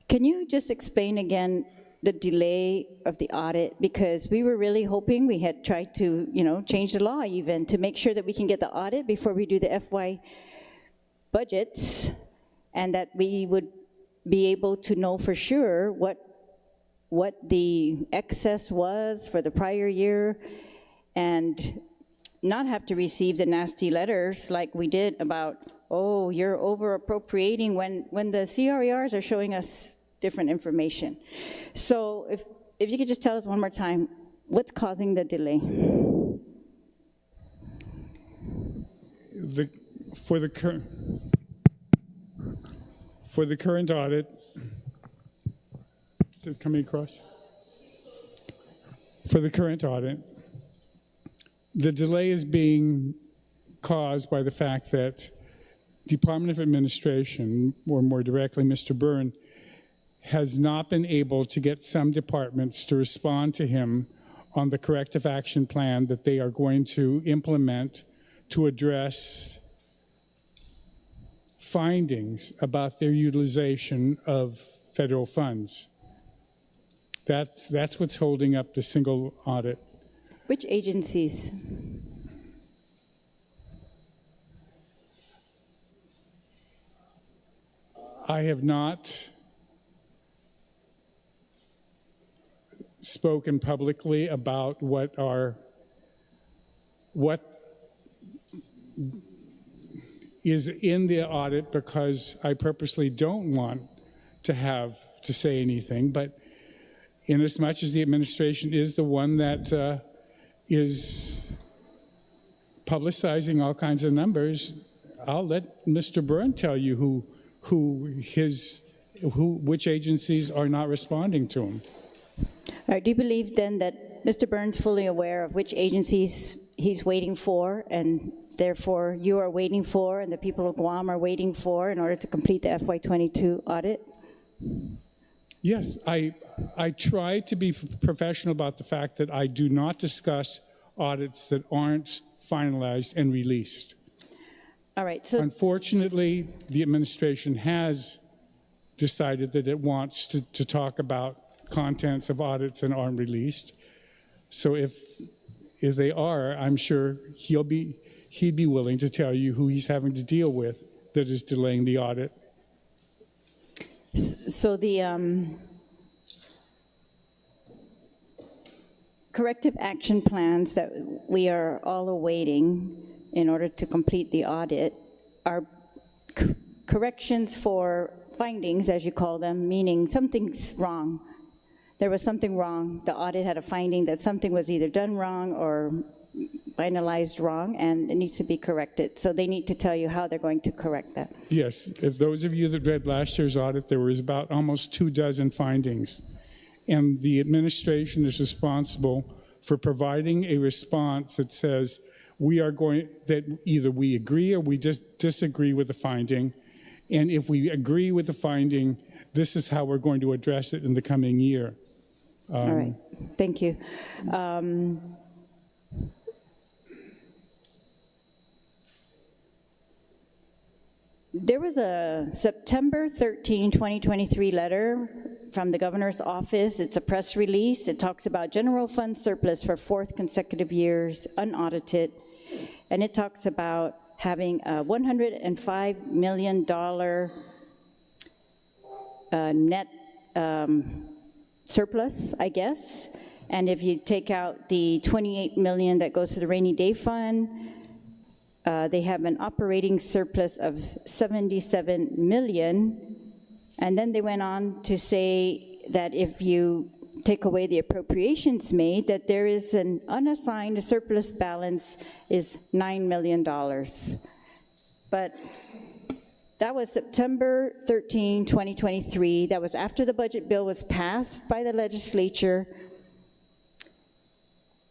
Can you just explain again the delay of the audit? Because we were really hoping, we had tried to, change the law even to make sure that we can get the audit before we do the FY budgets, and that we would be able to know for sure what the excess was for the prior year, and not have to receive the nasty letters like we did about, oh, you're over appropriating when the CRERs are showing us different information. So if you could just tell us one more time, what's causing the delay? For the current audit, is it coming across? For the current audit, the delay is being caused by the fact that Department of Administration, or more directly, Mr. Byrne, has not been able to get some departments to respond to him on the corrective action plan that they are going to implement to address findings about their utilization of federal funds. That's what's holding up the single audit. Which agencies? I have not spoken publicly about what is in the audit, because I purposely don't want to have to say anything, but inasmuch as the administration is the one that is publicizing all kinds of numbers, I'll let Mr. Byrne tell you which agencies are not responding to him. All right, do you believe then that Mr. Byrne's fully aware of which agencies he's waiting for, and therefore you are waiting for, and the people of Guam are waiting for, in order to complete the FY22 audit? Yes, I try to be professional about the fact that I do not discuss audits that aren't finalized and released. All right, so unfortunately, the administration has decided that it wants to talk about contents of audits that aren't released. So if they are, I'm sure he'd be willing to tell you who he's having to deal with that is delaying the audit. So the corrective action plans that we are all awaiting in order to complete the audit are corrections for findings, as you call them, meaning something's wrong. There was something wrong. The audit had a finding that something was either done wrong or finalized wrong, and it needs to be corrected. So they need to tell you how they're going to correct that. Yes, if those of you that read last year's audit, there was about almost 24 findings. And the administration is responsible for providing a response that says that either we agree or we disagree with the finding. And if we agree with the finding, this is how we're going to address it in the coming year. All right, thank you. There was a September 13, 2023 letter from the governor's office. It's a press release. It talks about general fund surplus for 4th consecutive years, unaudited. and it talks about having a $105 million net surplus, I guess. And if you take out the $28 million that goes to the rainy day fund, they have an operating surplus of $77 million. And then they went on to say that if you take away the appropriations made, that there is an unassigned surplus balance is $9 million. But that was September 13, 2023. That was after the budget bill was passed by the legislature.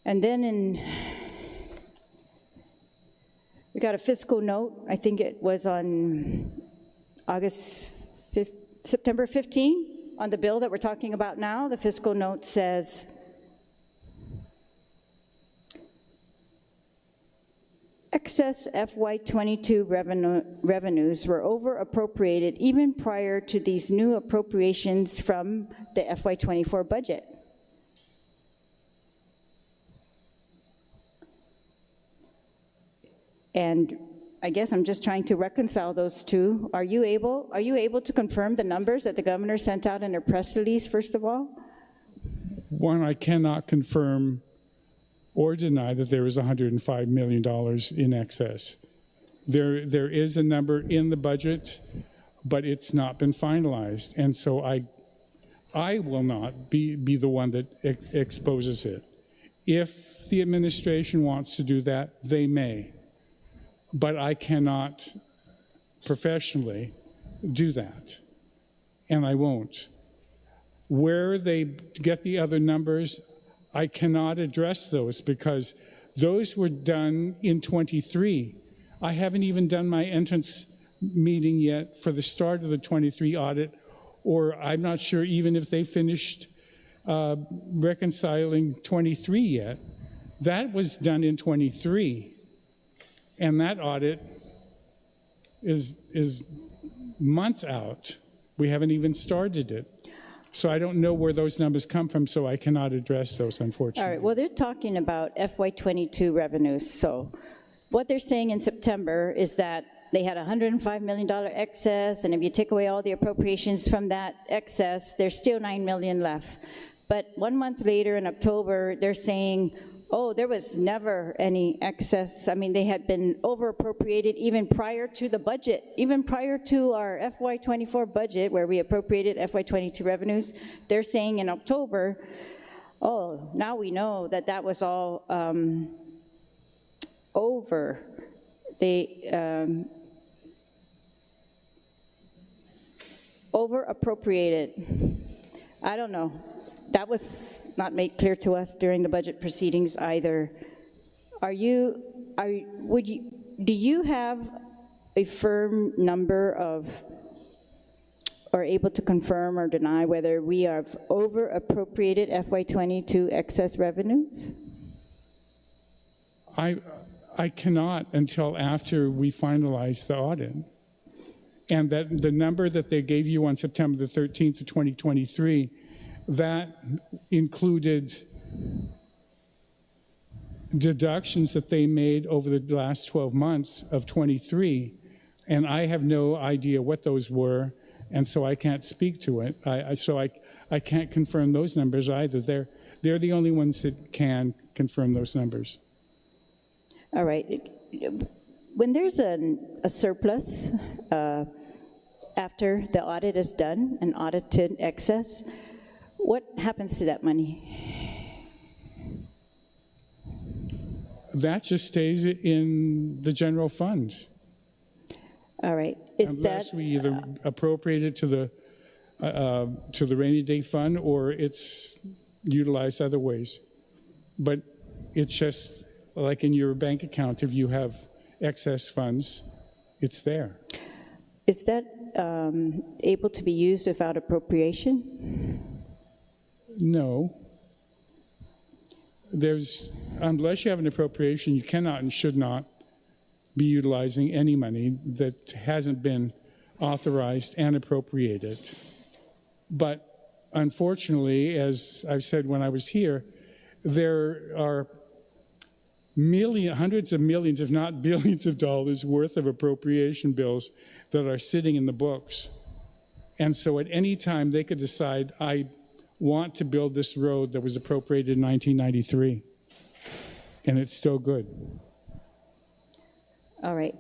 And then we got a fiscal note, I think it was on September 15, on the bill that we're talking about now. The fiscal note says, excess FY22 revenues were over appropriated even prior to these new appropriations from the FY24 budget. And I guess I'm just trying to reconcile those two. Are you able to confirm the numbers that the governor sent out in her press release, first of all? One, I cannot confirm or deny that there is $105 million in excess. There is a number in the budget, but it's not been finalized. And so I will not be the one that exposes it. If the administration wants to do that, they may. But I cannot professionally do that, and I won't. Where they get the other numbers, I cannot address those because those were done in 23. I haven't even done my entrance meeting yet for the start of the 23 audit, or I'm not sure even if they finished reconciling 23 yet. That was done in 23. And that audit is months out. We haven't even started it. So I don't know where those numbers come from, so I cannot address those, unfortunately. All right, well, they're talking about FY22 revenues. So what they're saying in September is that they had $105 million excess, and if you take away all the appropriations from that excess, there's still $9 million left. But 1 month later in October, they're saying, oh, there was never any excess. I mean, they had been over appropriated even prior to the budget, even prior to our FY24 budget where we appropriated FY22 revenues. They're saying in October, oh, now we know that that was all over. They over appropriated. I don't know. That was not made clear to us during the budget proceedings either. Do you have a firm number of, or able to confirm or deny whether we have over appropriated FY22 excess revenues? I cannot until after we finalize the audit. And that the number that they gave you on September the 13th of 2023, that included deductions that they made over the last 12 months of 23, and I have no idea what those were, and so I can't speak to it. I can't confirm those numbers either. They're the only ones that can confirm those numbers. All right. When there's a surplus after the audit is done, an audited excess, what happens to that money? That just stays in the general fund. All right. Unless we either appropriate it to the rainy day fund or it's utilized other ways. But it's just like in your bank account, if you have excess funds, it's there. Is that able to be used without appropriation? No. Unless you have an appropriation, you cannot and should not be utilizing any money that hasn't been authorized and appropriated. But unfortunately, as I've said when I was here, there are hundreds of millions, if not billions of dollars worth of appropriation bills that are sitting in the books. And so at any time they could decide, I want to build this road that was appropriated in 1993. And it's still good. All right.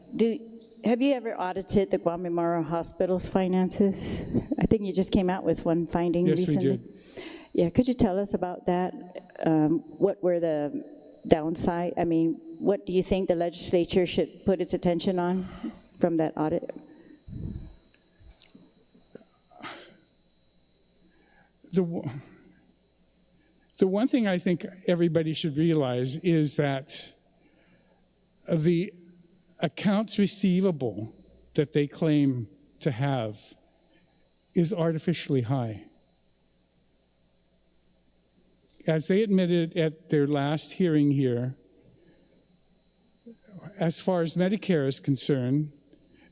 Have you ever audited the Guam Memorial Hospital's finances? I think you just came out with one finding recently. Yes, we did. Yeah, could you tell us about that? What were the downside? I mean, what do you think the legislature should put its attention on from that audit? The one thing I think everybody should realize is that the accounts receivable that they claim to have is artificially high. As they admitted at their last hearing here, as far as Medicare is concerned,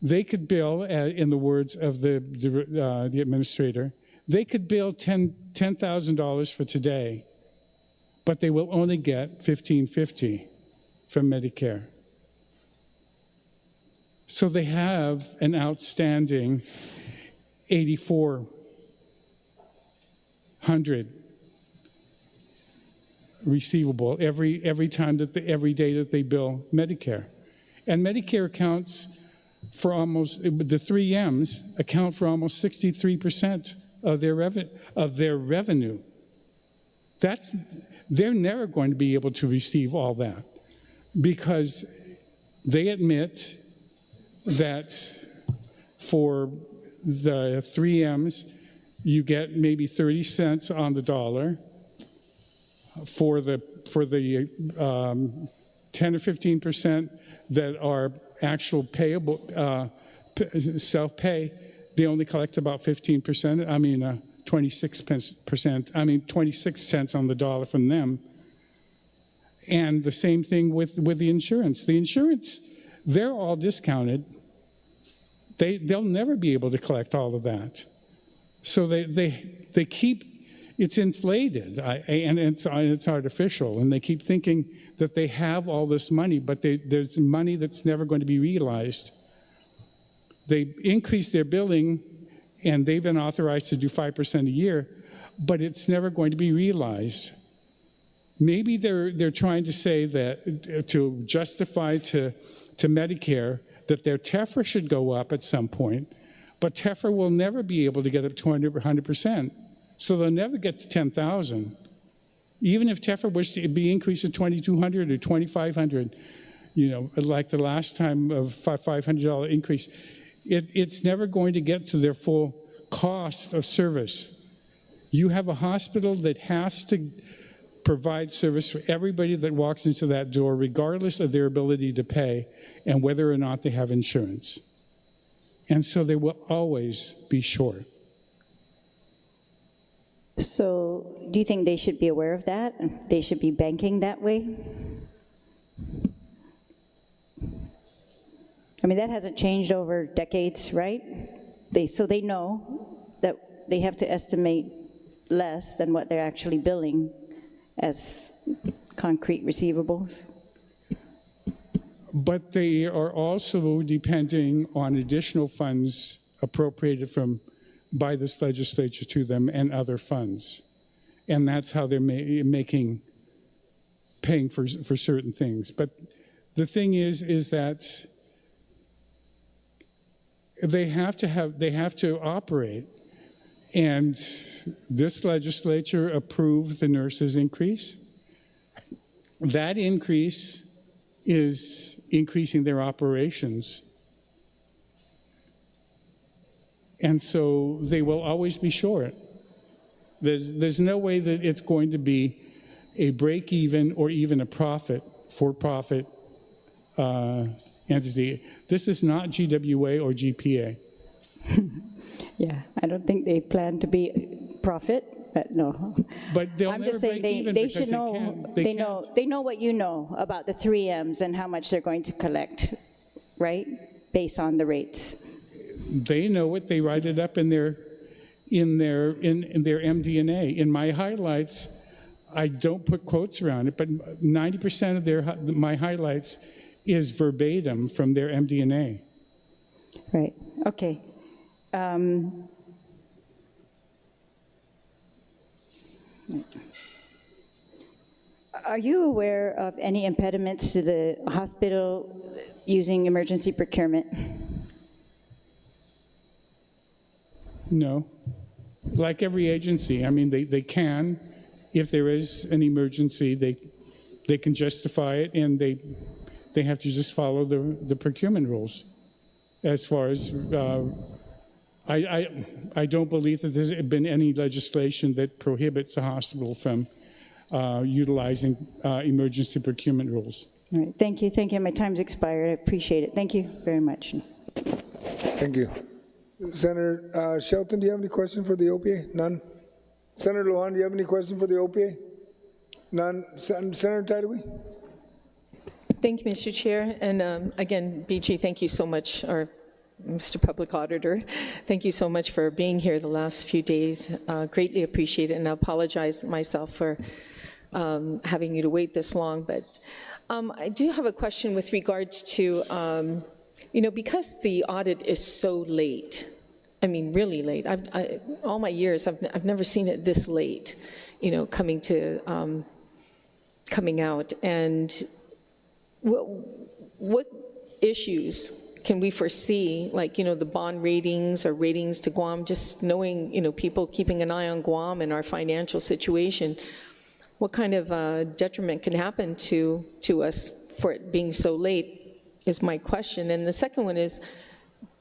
they could bill, in the words of the administrator, they could bill $10,000 for today, but they will only get $1,550 from Medicare. So they have an outstanding $8,400 receivable every day that they bill Medicare. And Medicare accounts for almost, the 3 M's account for almost 63% of their revenue. They're never going to be able to receive all that because they admit that for the 3 M's, you get maybe 30 cents on the dollar. For the 10 or 15% that are actual payable, self-pay, they only collect about 15%. 26 cents on the dollar from them. And the same thing with the insurance. The insurance, they're all discounted. They'll never be able to collect all of that. So they keep, it's inflated and it's artificial, and they keep thinking that they have all this money, but there's money that's never going to be realized. They increase their billing, and they've been authorized to do 5% a year, but it's never going to be realized. Maybe they're trying to say that to justify to Medicare that their TEFRA should go up at some point, but TEFRA will never be able to get up to 100%. So they'll never get to 10,000. Even if TEFRA was to be increased to 2,200 or 2,500, like the last time of $500 increase, it's never going to get to their full cost of service. You have a hospital that has to provide service for everybody that walks into that door, regardless of their ability to pay and whether or not they have insurance. And so they will always be short. So do you think they should be aware of that? They should be banking that way? I mean, that hasn't changed over decades, right? So they know that they have to estimate less than what they're actually billing as concrete receivables. But they are also depending on additional funds appropriated by this legislature to them and other funds. And that's how they're paying for certain things. But the thing is that they have to operate. And this legislature approved the nurses' increase. That increase is increasing their operations. And so they will always be short. There's no way that it's going to be a break-even or even a for-profit entity. This is not GWA or GPA. Yeah, I don't think they plan to be profit, but no. But they'll I'm never just saying break even they because should know. They know what you know about the 3 M's and how much they're going to collect, right? Based on the rates. They know it. They write it up in their MD&A. In my highlights, I don't put quotes around it, but 90% of my highlights is verbatim from their MD&A. Right, okay. Are you aware of any impediments to the hospital using emergency procurement? No. Like every agency, I mean, they can, if there is an emergency, they can justify it, and they have to just follow the procurement rules. As far as, I don't believe that there's been any legislation that prohibits a hospital from utilizing emergency procurement rules. All right, thank you. My time's expired. I appreciate it. Thank you very much. Thank you. Senator Shelton, do you have any question for the OPA? None. Senator Lujan, do you have any question for the OPA? None. Senator Tideway? Thank you, Mr. Chair. And again, BG, thank you so much, or Mr. Public Auditor, thank you so much for being here the last few days. Greatly appreciate it, and I apologize myself for having you to wait this long. But I do have a question with regards to, because the audit is so late, I mean, really late. All my years, I've never seen it this late, coming out. And what issues can we foresee, like, the bond ratings or ratings to Guam, just knowing, people keeping an eye on Guam and our financial situation, what kind of detriment can happen to us for it being so late is my question. And the second one is,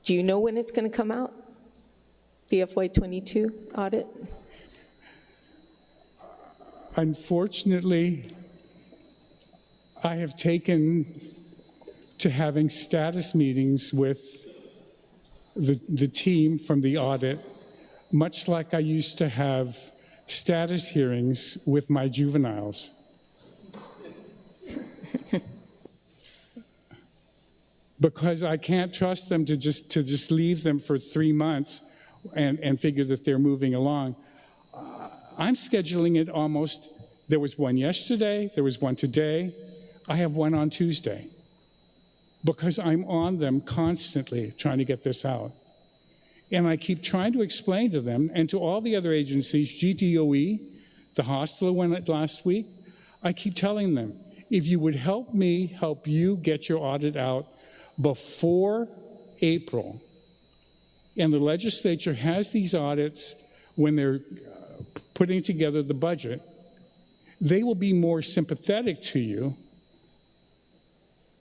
do you know when it's going to come out, the FY22 audit? Unfortunately, I have taken to having status meetings with the team from the audit, much like I used to have status hearings with my juveniles. Because I can't trust them to just leave them for 3 months and figure that they're moving along. I'm scheduling it almost, there was one yesterday, there was one today, I have one on Tuesday. Because I'm on them constantly trying to get this out. And I keep trying to explain to them and to all the other agencies, GTOE, the hospital went last week, I keep telling them, if you would help me help you get your audit out before April, and the legislature has these audits when they're putting together the budget, they will be more sympathetic to you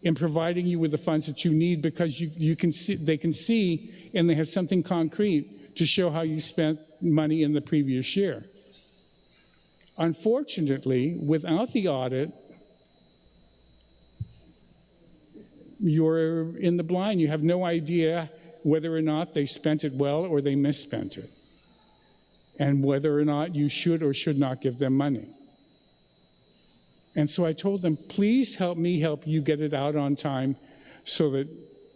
in providing you with the funds that you need, because you can see, they can see, and they have something concrete to show how you spent money in the previous year. Unfortunately, without the audit, you're in the blind. You have no idea whether or not they spent it well or they misspent it, and whether or not you should or should not give them money. And so I told them, please help me help you get it out on time so that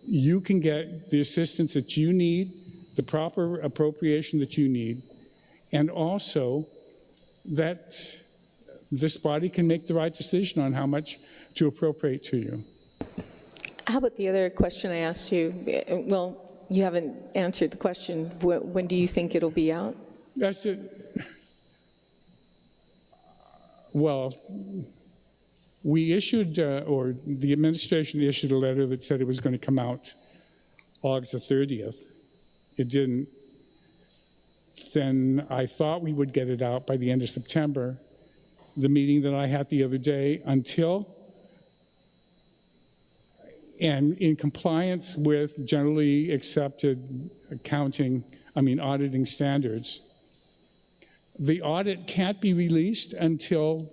you can get the assistance that you need, the proper appropriation that you need, and also that this body can make the right decision on how much to appropriate to you. How about the other question I asked you? Well, you haven't answered the question. When do you think it'll be out? That's it. Well, we issued, or the administration issued a letter that said it was going to come out August the 30th. It didn't. Then I thought we would get it out by the end of September. The meeting that I had the other day, and in compliance with generally accepted auditing standards, the audit can't be released until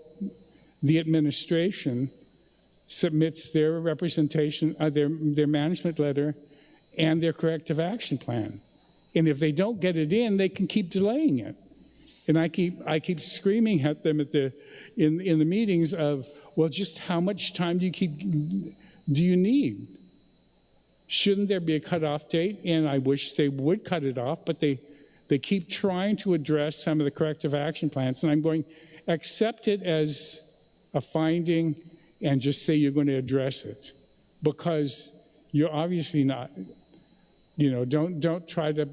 the administration submits their representation, their management letter and their corrective action plan. And if they don't get it in, they can keep delaying it. And I keep screaming at them in the meetings of, well, just how much time do you need? Shouldn't there be a cutoff date? And I wish they would cut it off, but they keep trying to address some of the corrective action plans. And I'm going, accept it as a finding and just say you're going to address it, because you're obviously not, don't try to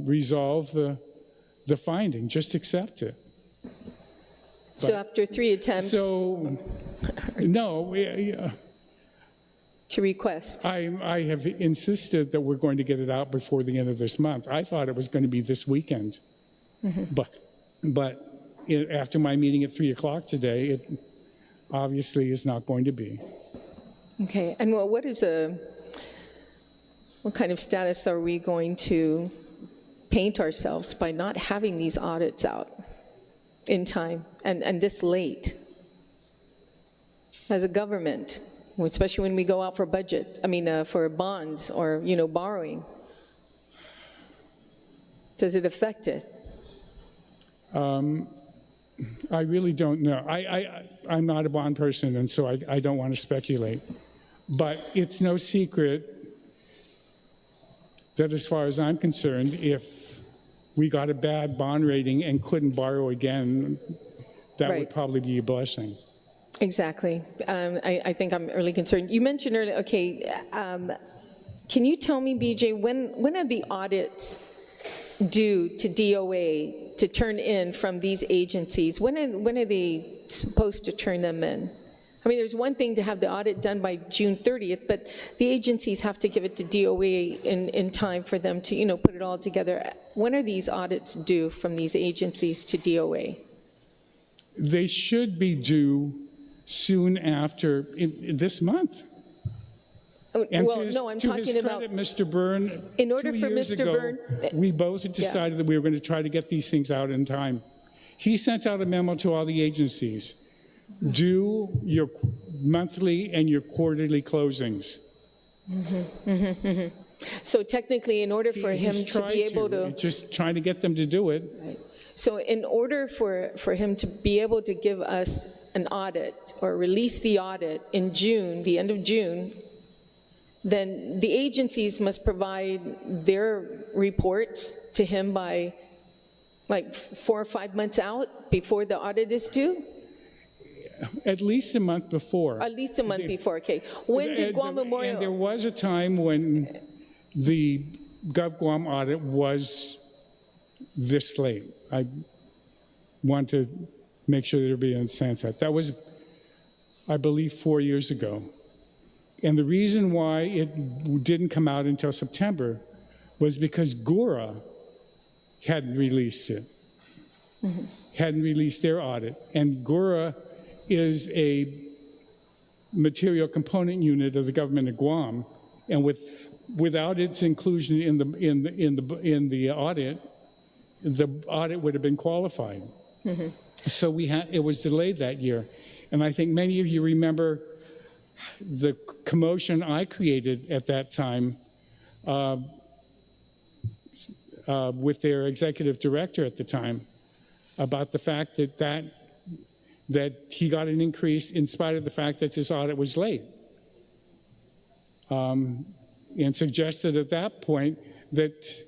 resolve the finding, just accept it. So after 3 attempts So, no, to request. I have insisted that we're going to get it out before the end of this month. I thought it was going to be this weekend, but after my meeting at 3 o'clock today, it obviously is not going to be. Okay, and well, what kind of status are we going to paint ourselves by not having these audits out in time and this late? As a government, especially when we go out for for bonds or, borrowing. Does it affect it? I really don't know. I'm not a bond person, and so I don't want to speculate. But it's no secret that as far as I'm concerned, if we got a bad bond rating and couldn't borrow again, that would probably be a blessing. Exactly. I think I'm really concerned. You mentioned earlier, can you tell me, BJ, when are the audits due to DOA to turn in from these agencies? When are they supposed to turn them in? I mean, there's one thing to have the audit done by June 30th, but the agencies have to give it to DOA in time for them to, put it all together. When are these audits due from these agencies to DOA? They should be due soon after this month. And I'm talking about Mr. Byrne. In order for Mr. Byrne, we both decided that we were going to try to get these things out in time. He sent out a memo to all the agencies: do your monthly and your quarterly closings. So technically, in order for him to be able to, just trying to get them to do it. Right. So in order for him to be able to give us an audit or release the audit in June, the end of June, then the agencies must provide their reports to him by like 4 or 5 months out before the audit is due? At least a month before. At least a month before, okay. When did Guam Memorial... And there was a time when the GovGuam audit was this late. I want to make sure there be a sense that. That was, I believe, 4 years ago. And the reason why it didn't come out until September was because GURA hadn't released it, hadn't released their audit. And GURA is a material component unit of the government of Guam, and without its inclusion in the audit would have been qualified. So it was delayed that year, and I think many of you remember the commotion I created at that time with their executive director at the time about the fact that he got an increase in spite of the fact that this audit was late, and suggested at that point that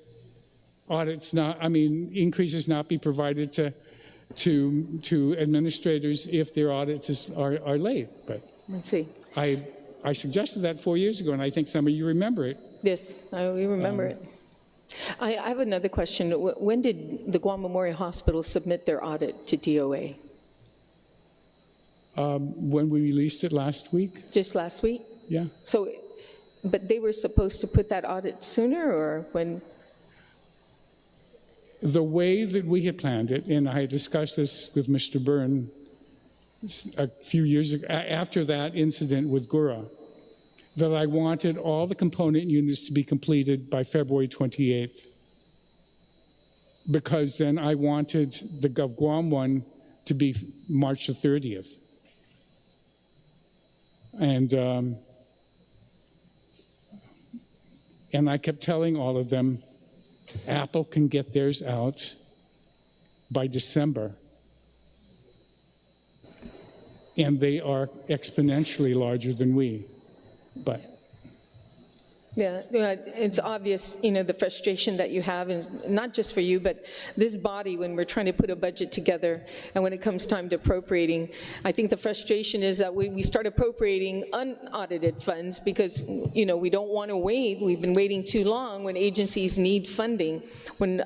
increases not be provided to administrators if their audits are late. But let's see. I suggested that 4 years ago, and I think some of you remember it. Yes, we remember it. I have another question. When did the Guam Memorial Hospital submit their audit to DOA? When we released it last week. Just last week? Yeah. So, but they were supposed to put that audit sooner, or when? The way that we had planned it, and I had discussed this with Mr. Byrne a few years ago, after that incident with GURA, that I wanted all the component units to be completed by February 28th. Because then I wanted the GovGuam one to be March the 30th. And I kept telling all of them, Apple can get theirs out by December. And they are exponentially larger than we. But Yeah, it's obvious, the frustration that you have, and not just for you, but this body when we're trying to put a budget together, and when it comes time to appropriating. I think the frustration is that we start appropriating unaudited funds because, we don't want to wait. We've been waiting too long when agencies need funding, when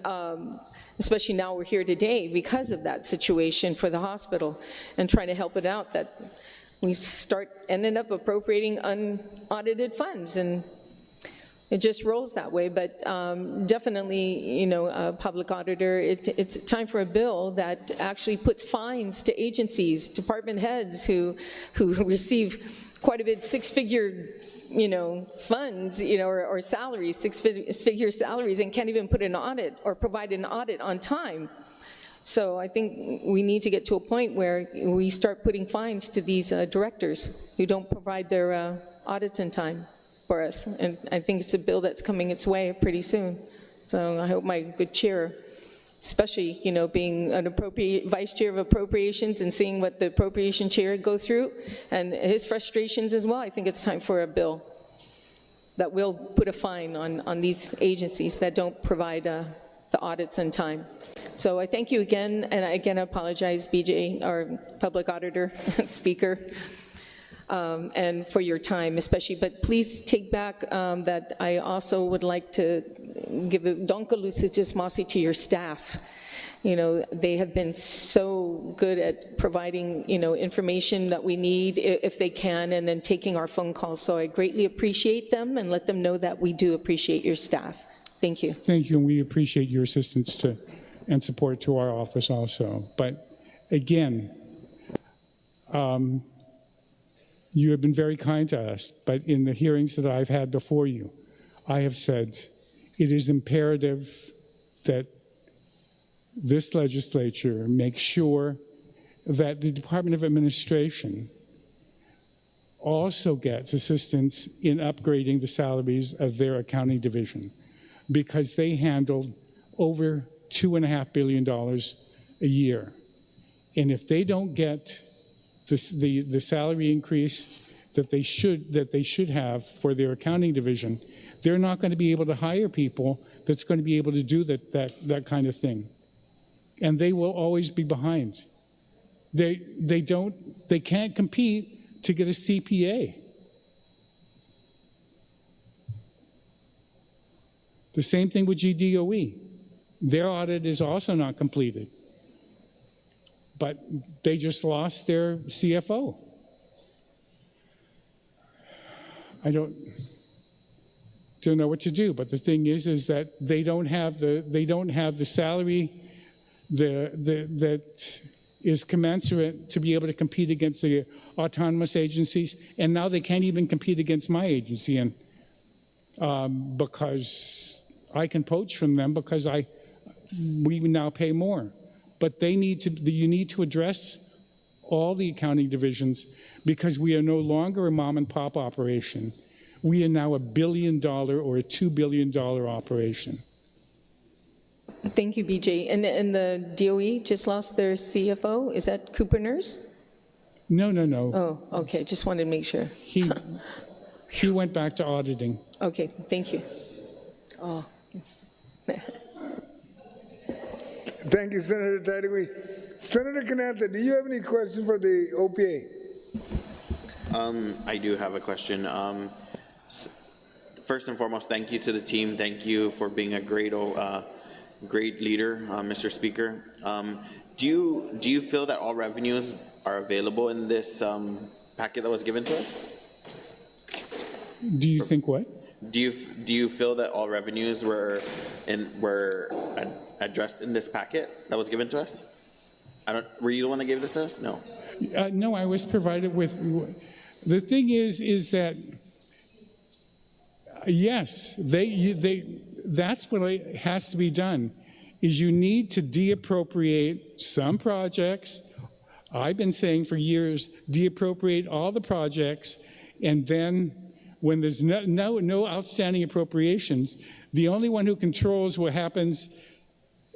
especially now we're here today because of that situation for the hospital and trying to help it out, that we ended up appropriating unaudited funds, and it just rolls that way. But definitely, public auditor, it's time for a bill that actually puts fines to agencies, department heads who receive quite a bit, six-figure, funds, or salaries, six-figure salaries, and can't even put an audit or provide an audit on time. So I think we need to get to a point where we start putting fines to these directors who don't provide their audits in time for us. And I think it's a bill that's coming its way pretty soon. So I hope my good chair, especially, being an vice chair of appropriations and seeing what the appropriation chair go through and his frustrations as well, I think it's time for a bill that will put a fine on these agencies that don't provide the audits in time. So I thank you again, and again I apologize, BJ, our public auditor, speaker, and for your time especially. But please take back that I also would like to give a donkalusijismasi to your staff. They have been so good at providing, information that we need if they can, and then taking our phone calls. So I greatly appreciate them, and let them know that we do appreciate your staff. Thank you. Thank you, and we appreciate your assistance and support to our office also. But again, you have been very kind to us, but in the hearings that I've had before you, I have said it is imperative that this legislature make sure that the Department of Administration also gets assistance in upgrading the salaries of their accounting division, because they handled over $2.5 billion a year. And if they don't get the salary increase that they should have for their accounting division, they're not going to be able to hire people that's going to be able to do that kind of thing. And they will always be behind. They can't compete to get a CPA. The same thing with GDOE. Their audit is also not completed. But they just lost their CFO. I don't know what to do, but the thing is that they don't have the salary that is commensurate to be able to compete against the autonomous agencies, and now they can't even compete against my agency, and because I can poach from them because we now pay more. But you need to address all the accounting divisions, because we are no longer a mom and pop operation. We are now $1 billion or a $2 billion operation. Thank you, BJ. And the DOE just lost their CFO. Is that Cooper Nurse? No. Oh, okay. Just wanted to make sure. He went back to auditing. Okay, thank you. Oh. Thank you, Senator Tidegui. Senator Kandit, do you have any questions for the OPA? I do have a question. First and foremost, thank you to the team. Thank you for being a great leader, Mr. Speaker. Do you feel that all revenues are available in this packet that was given to us? Do you think what? Do you feel that all revenues were addressed in this packet that was given to us? Were you the one that gave this to us? No. No, I was provided with. The thing is that yes, that's what has to be done. Is you need to deappropriate some projects. I've been saying for years, deappropriate all the projects, and then when there's no outstanding appropriations, the only one who controls what happens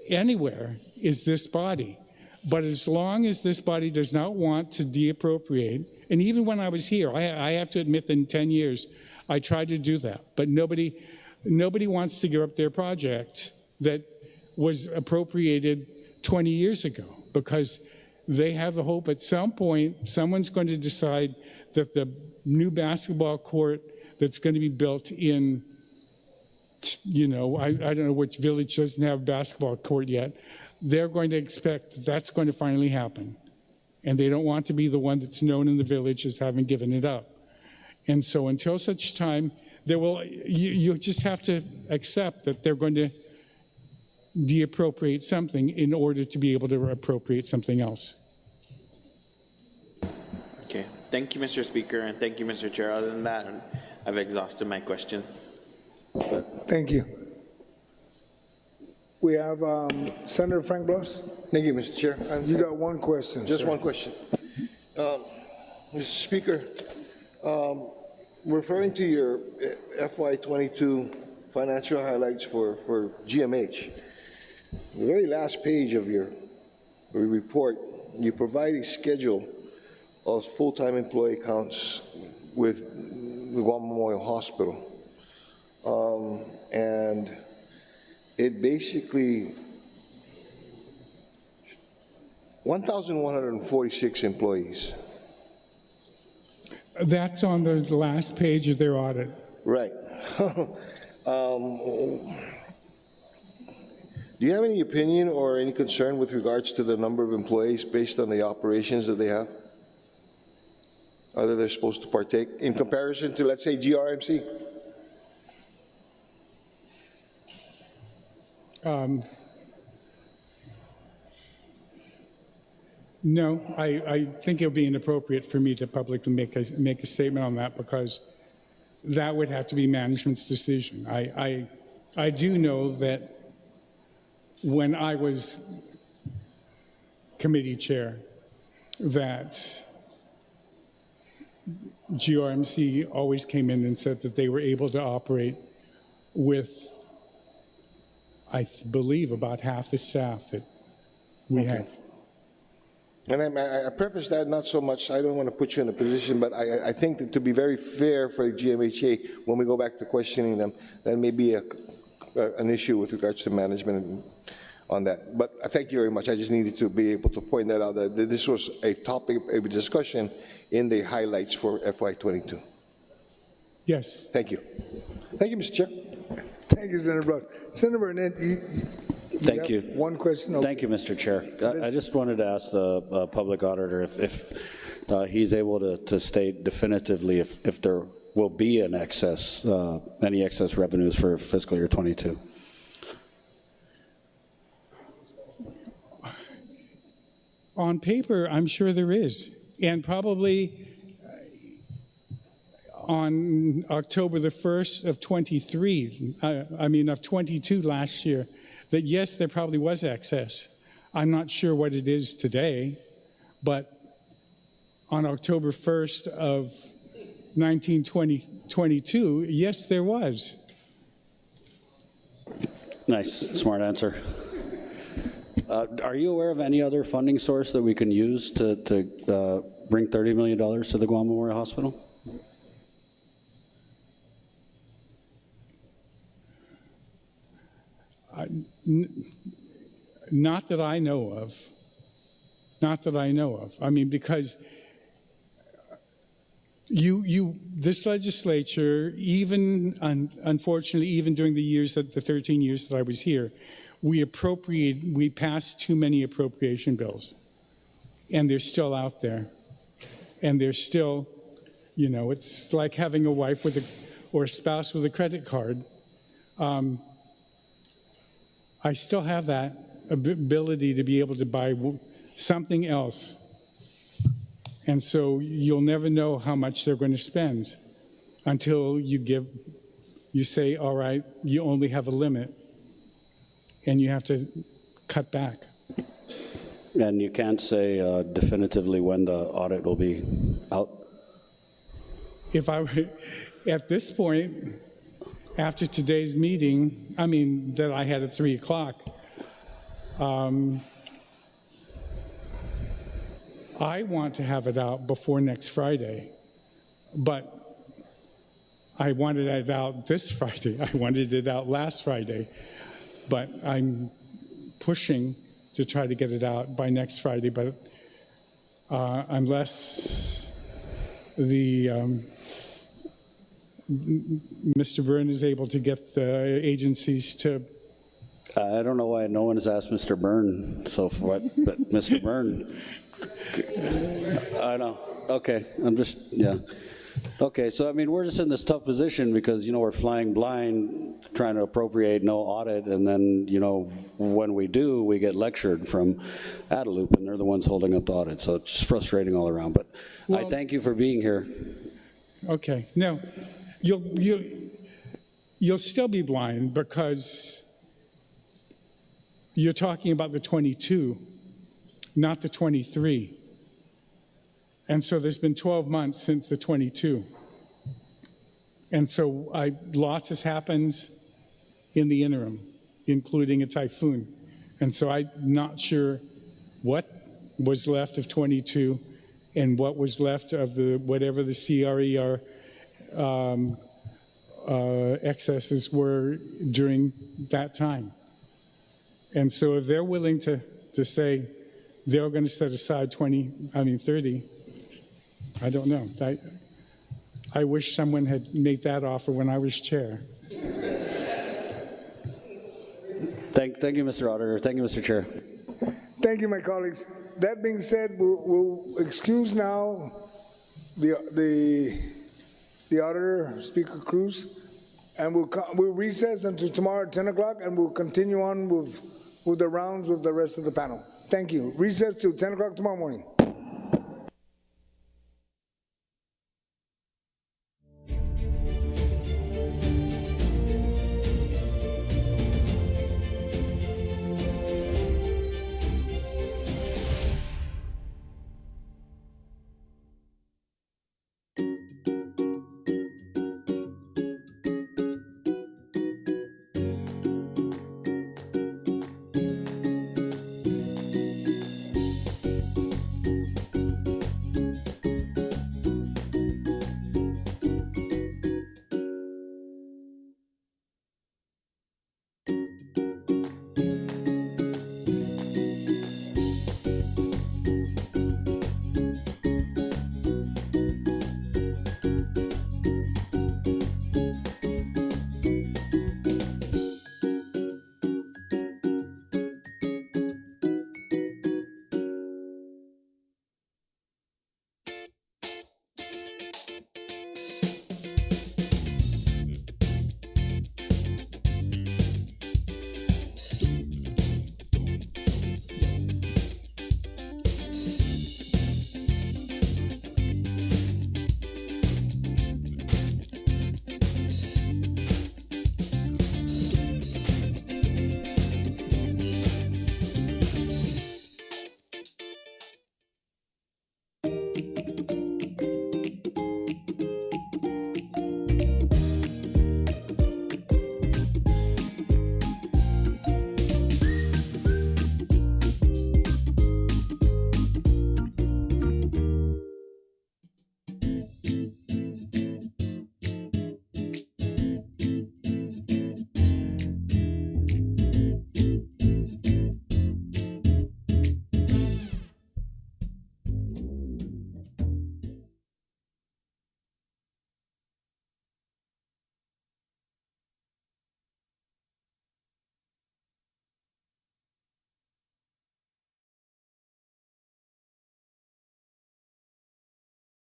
anywhere is this body. But as long as this body does not want to deappropriate, and even when I was here, I have to admit that in 10 years, I tried to do that, but nobody wants to give up their project that was appropriated 20 years ago, because they have the hope at some point someone's going to decide that the new basketball court that's going to be built in, I don't know which village doesn't have a basketball court yet, they're going to expect that's going to finally happen. And they don't want to be the one that's known in the village as having given it up. And so until such time, you just have to accept that they're going to deappropriate something in order to be able to appropriate something else. Okay, thank you, Mr. Speaker, and thank you, Mr. Chair. Other than that, I've exhausted my questions. Thank you. We have Senator Frank Blas. Thank you, Mr. Chair. You got one question. Just sir. one question. Mr. Speaker, referring to your FY22 financial highlights for GMH, the very last page of your report, you provide a schedule of full-time employee counts with the Guam Memorial Hospital. And it basically 1,146 employees. That's on the last page of their audit. Right. Do you have any opinion or any concern with regards to the number of employees based on the operations that they have? Either they're supposed to partake in comparison to, let's say, GRMC? No, I think it would be inappropriate for me to publicly make a statement on that, because that would have to be management's decision. I do know that when I was committee chair, that GRMC always came in and said that they were able to operate with, I believe, about half the staff that we have. And I preface that not so much, I don't want to put you in a position, but I think that to be very fair for GMHA, when we go back to questioning them, that may be an issue with regards to management on that. But thank you very much. I just needed to be able to point that out, that this was a topic, a discussion in the highlights for FY22. Yes. Thank you. Thank you, Mr. Chair. Thank you, Senator Blas. Senator Burnett, Thank you. One question. Okay. Thank you, Mr. Chair. I just wanted to ask the public auditor if he's able to state definitively if there will be an excess, any excess revenues for fiscal year 22. On paper, I'm sure there is, and probably on October the 1st of 23, of 22 last year, that yes, there probably was excess. I'm not sure what it is today, but on October 1st of 1922, yes, there was. Nice, smart answer. Are you aware of any other funding source that we can use to bring $30 million to the Guam Memorial Hospital? Not that I know of. Not that I know of. I mean, because this legislature, even unfortunately, even during the 13 years that I was here, we passed too many appropriation bills, and they're still out there, and they're still, it's like having a wife or a spouse with a credit card. I still have that ability to be able to buy something else. And so you'll never know how much they're going to spend until you say, all right, you only have a limit and you have to cut back. And you can't say definitively when the audit will be out? If I were, at this point, after today's meeting, that I had at 3 o'clock, I want to have it out before next Friday, but I wanted it out this Friday. I wanted it out last Friday, but I'm pushing to try to get it out by next Friday. But unless the Mr. Byrne is able to get the agencies to. I don't know why no one has asked Mr. Byrne so far, but Mr. Byrne. I know. Okay, I'm just, yeah. Okay, so I mean, we're just in this tough position because, you know, we're flying blind, trying to appropriate no audit, and then, you know, when we do, we get lectured from Adelup, and they're the ones holding up the audit, so it's frustrating all around. But I thank you for being here. Okay, no, you'll still be blind because you're talking about the 22, not the 23. And so there's been 12 months since the 22. And so lots has happened in the interim, including a typhoon. And so I'm not sure what was left of 22 and what was left of the whatever the CRER excesses were during that time. And so if they're willing to say they're going to set aside 30, I don't know. I wish someone had made that offer when I was chair. Thank you, Mr. Auditor. Thank you, Mr. Chair. Thank you, my colleagues. That being said, we'll excuse now the auditor, Speaker Cruz, and we'll recess until tomorrow at 10 o'clock, and we'll continue on with the rounds with the rest of the panel. Thank you. Recess till 10 o'clock tomorrow morning.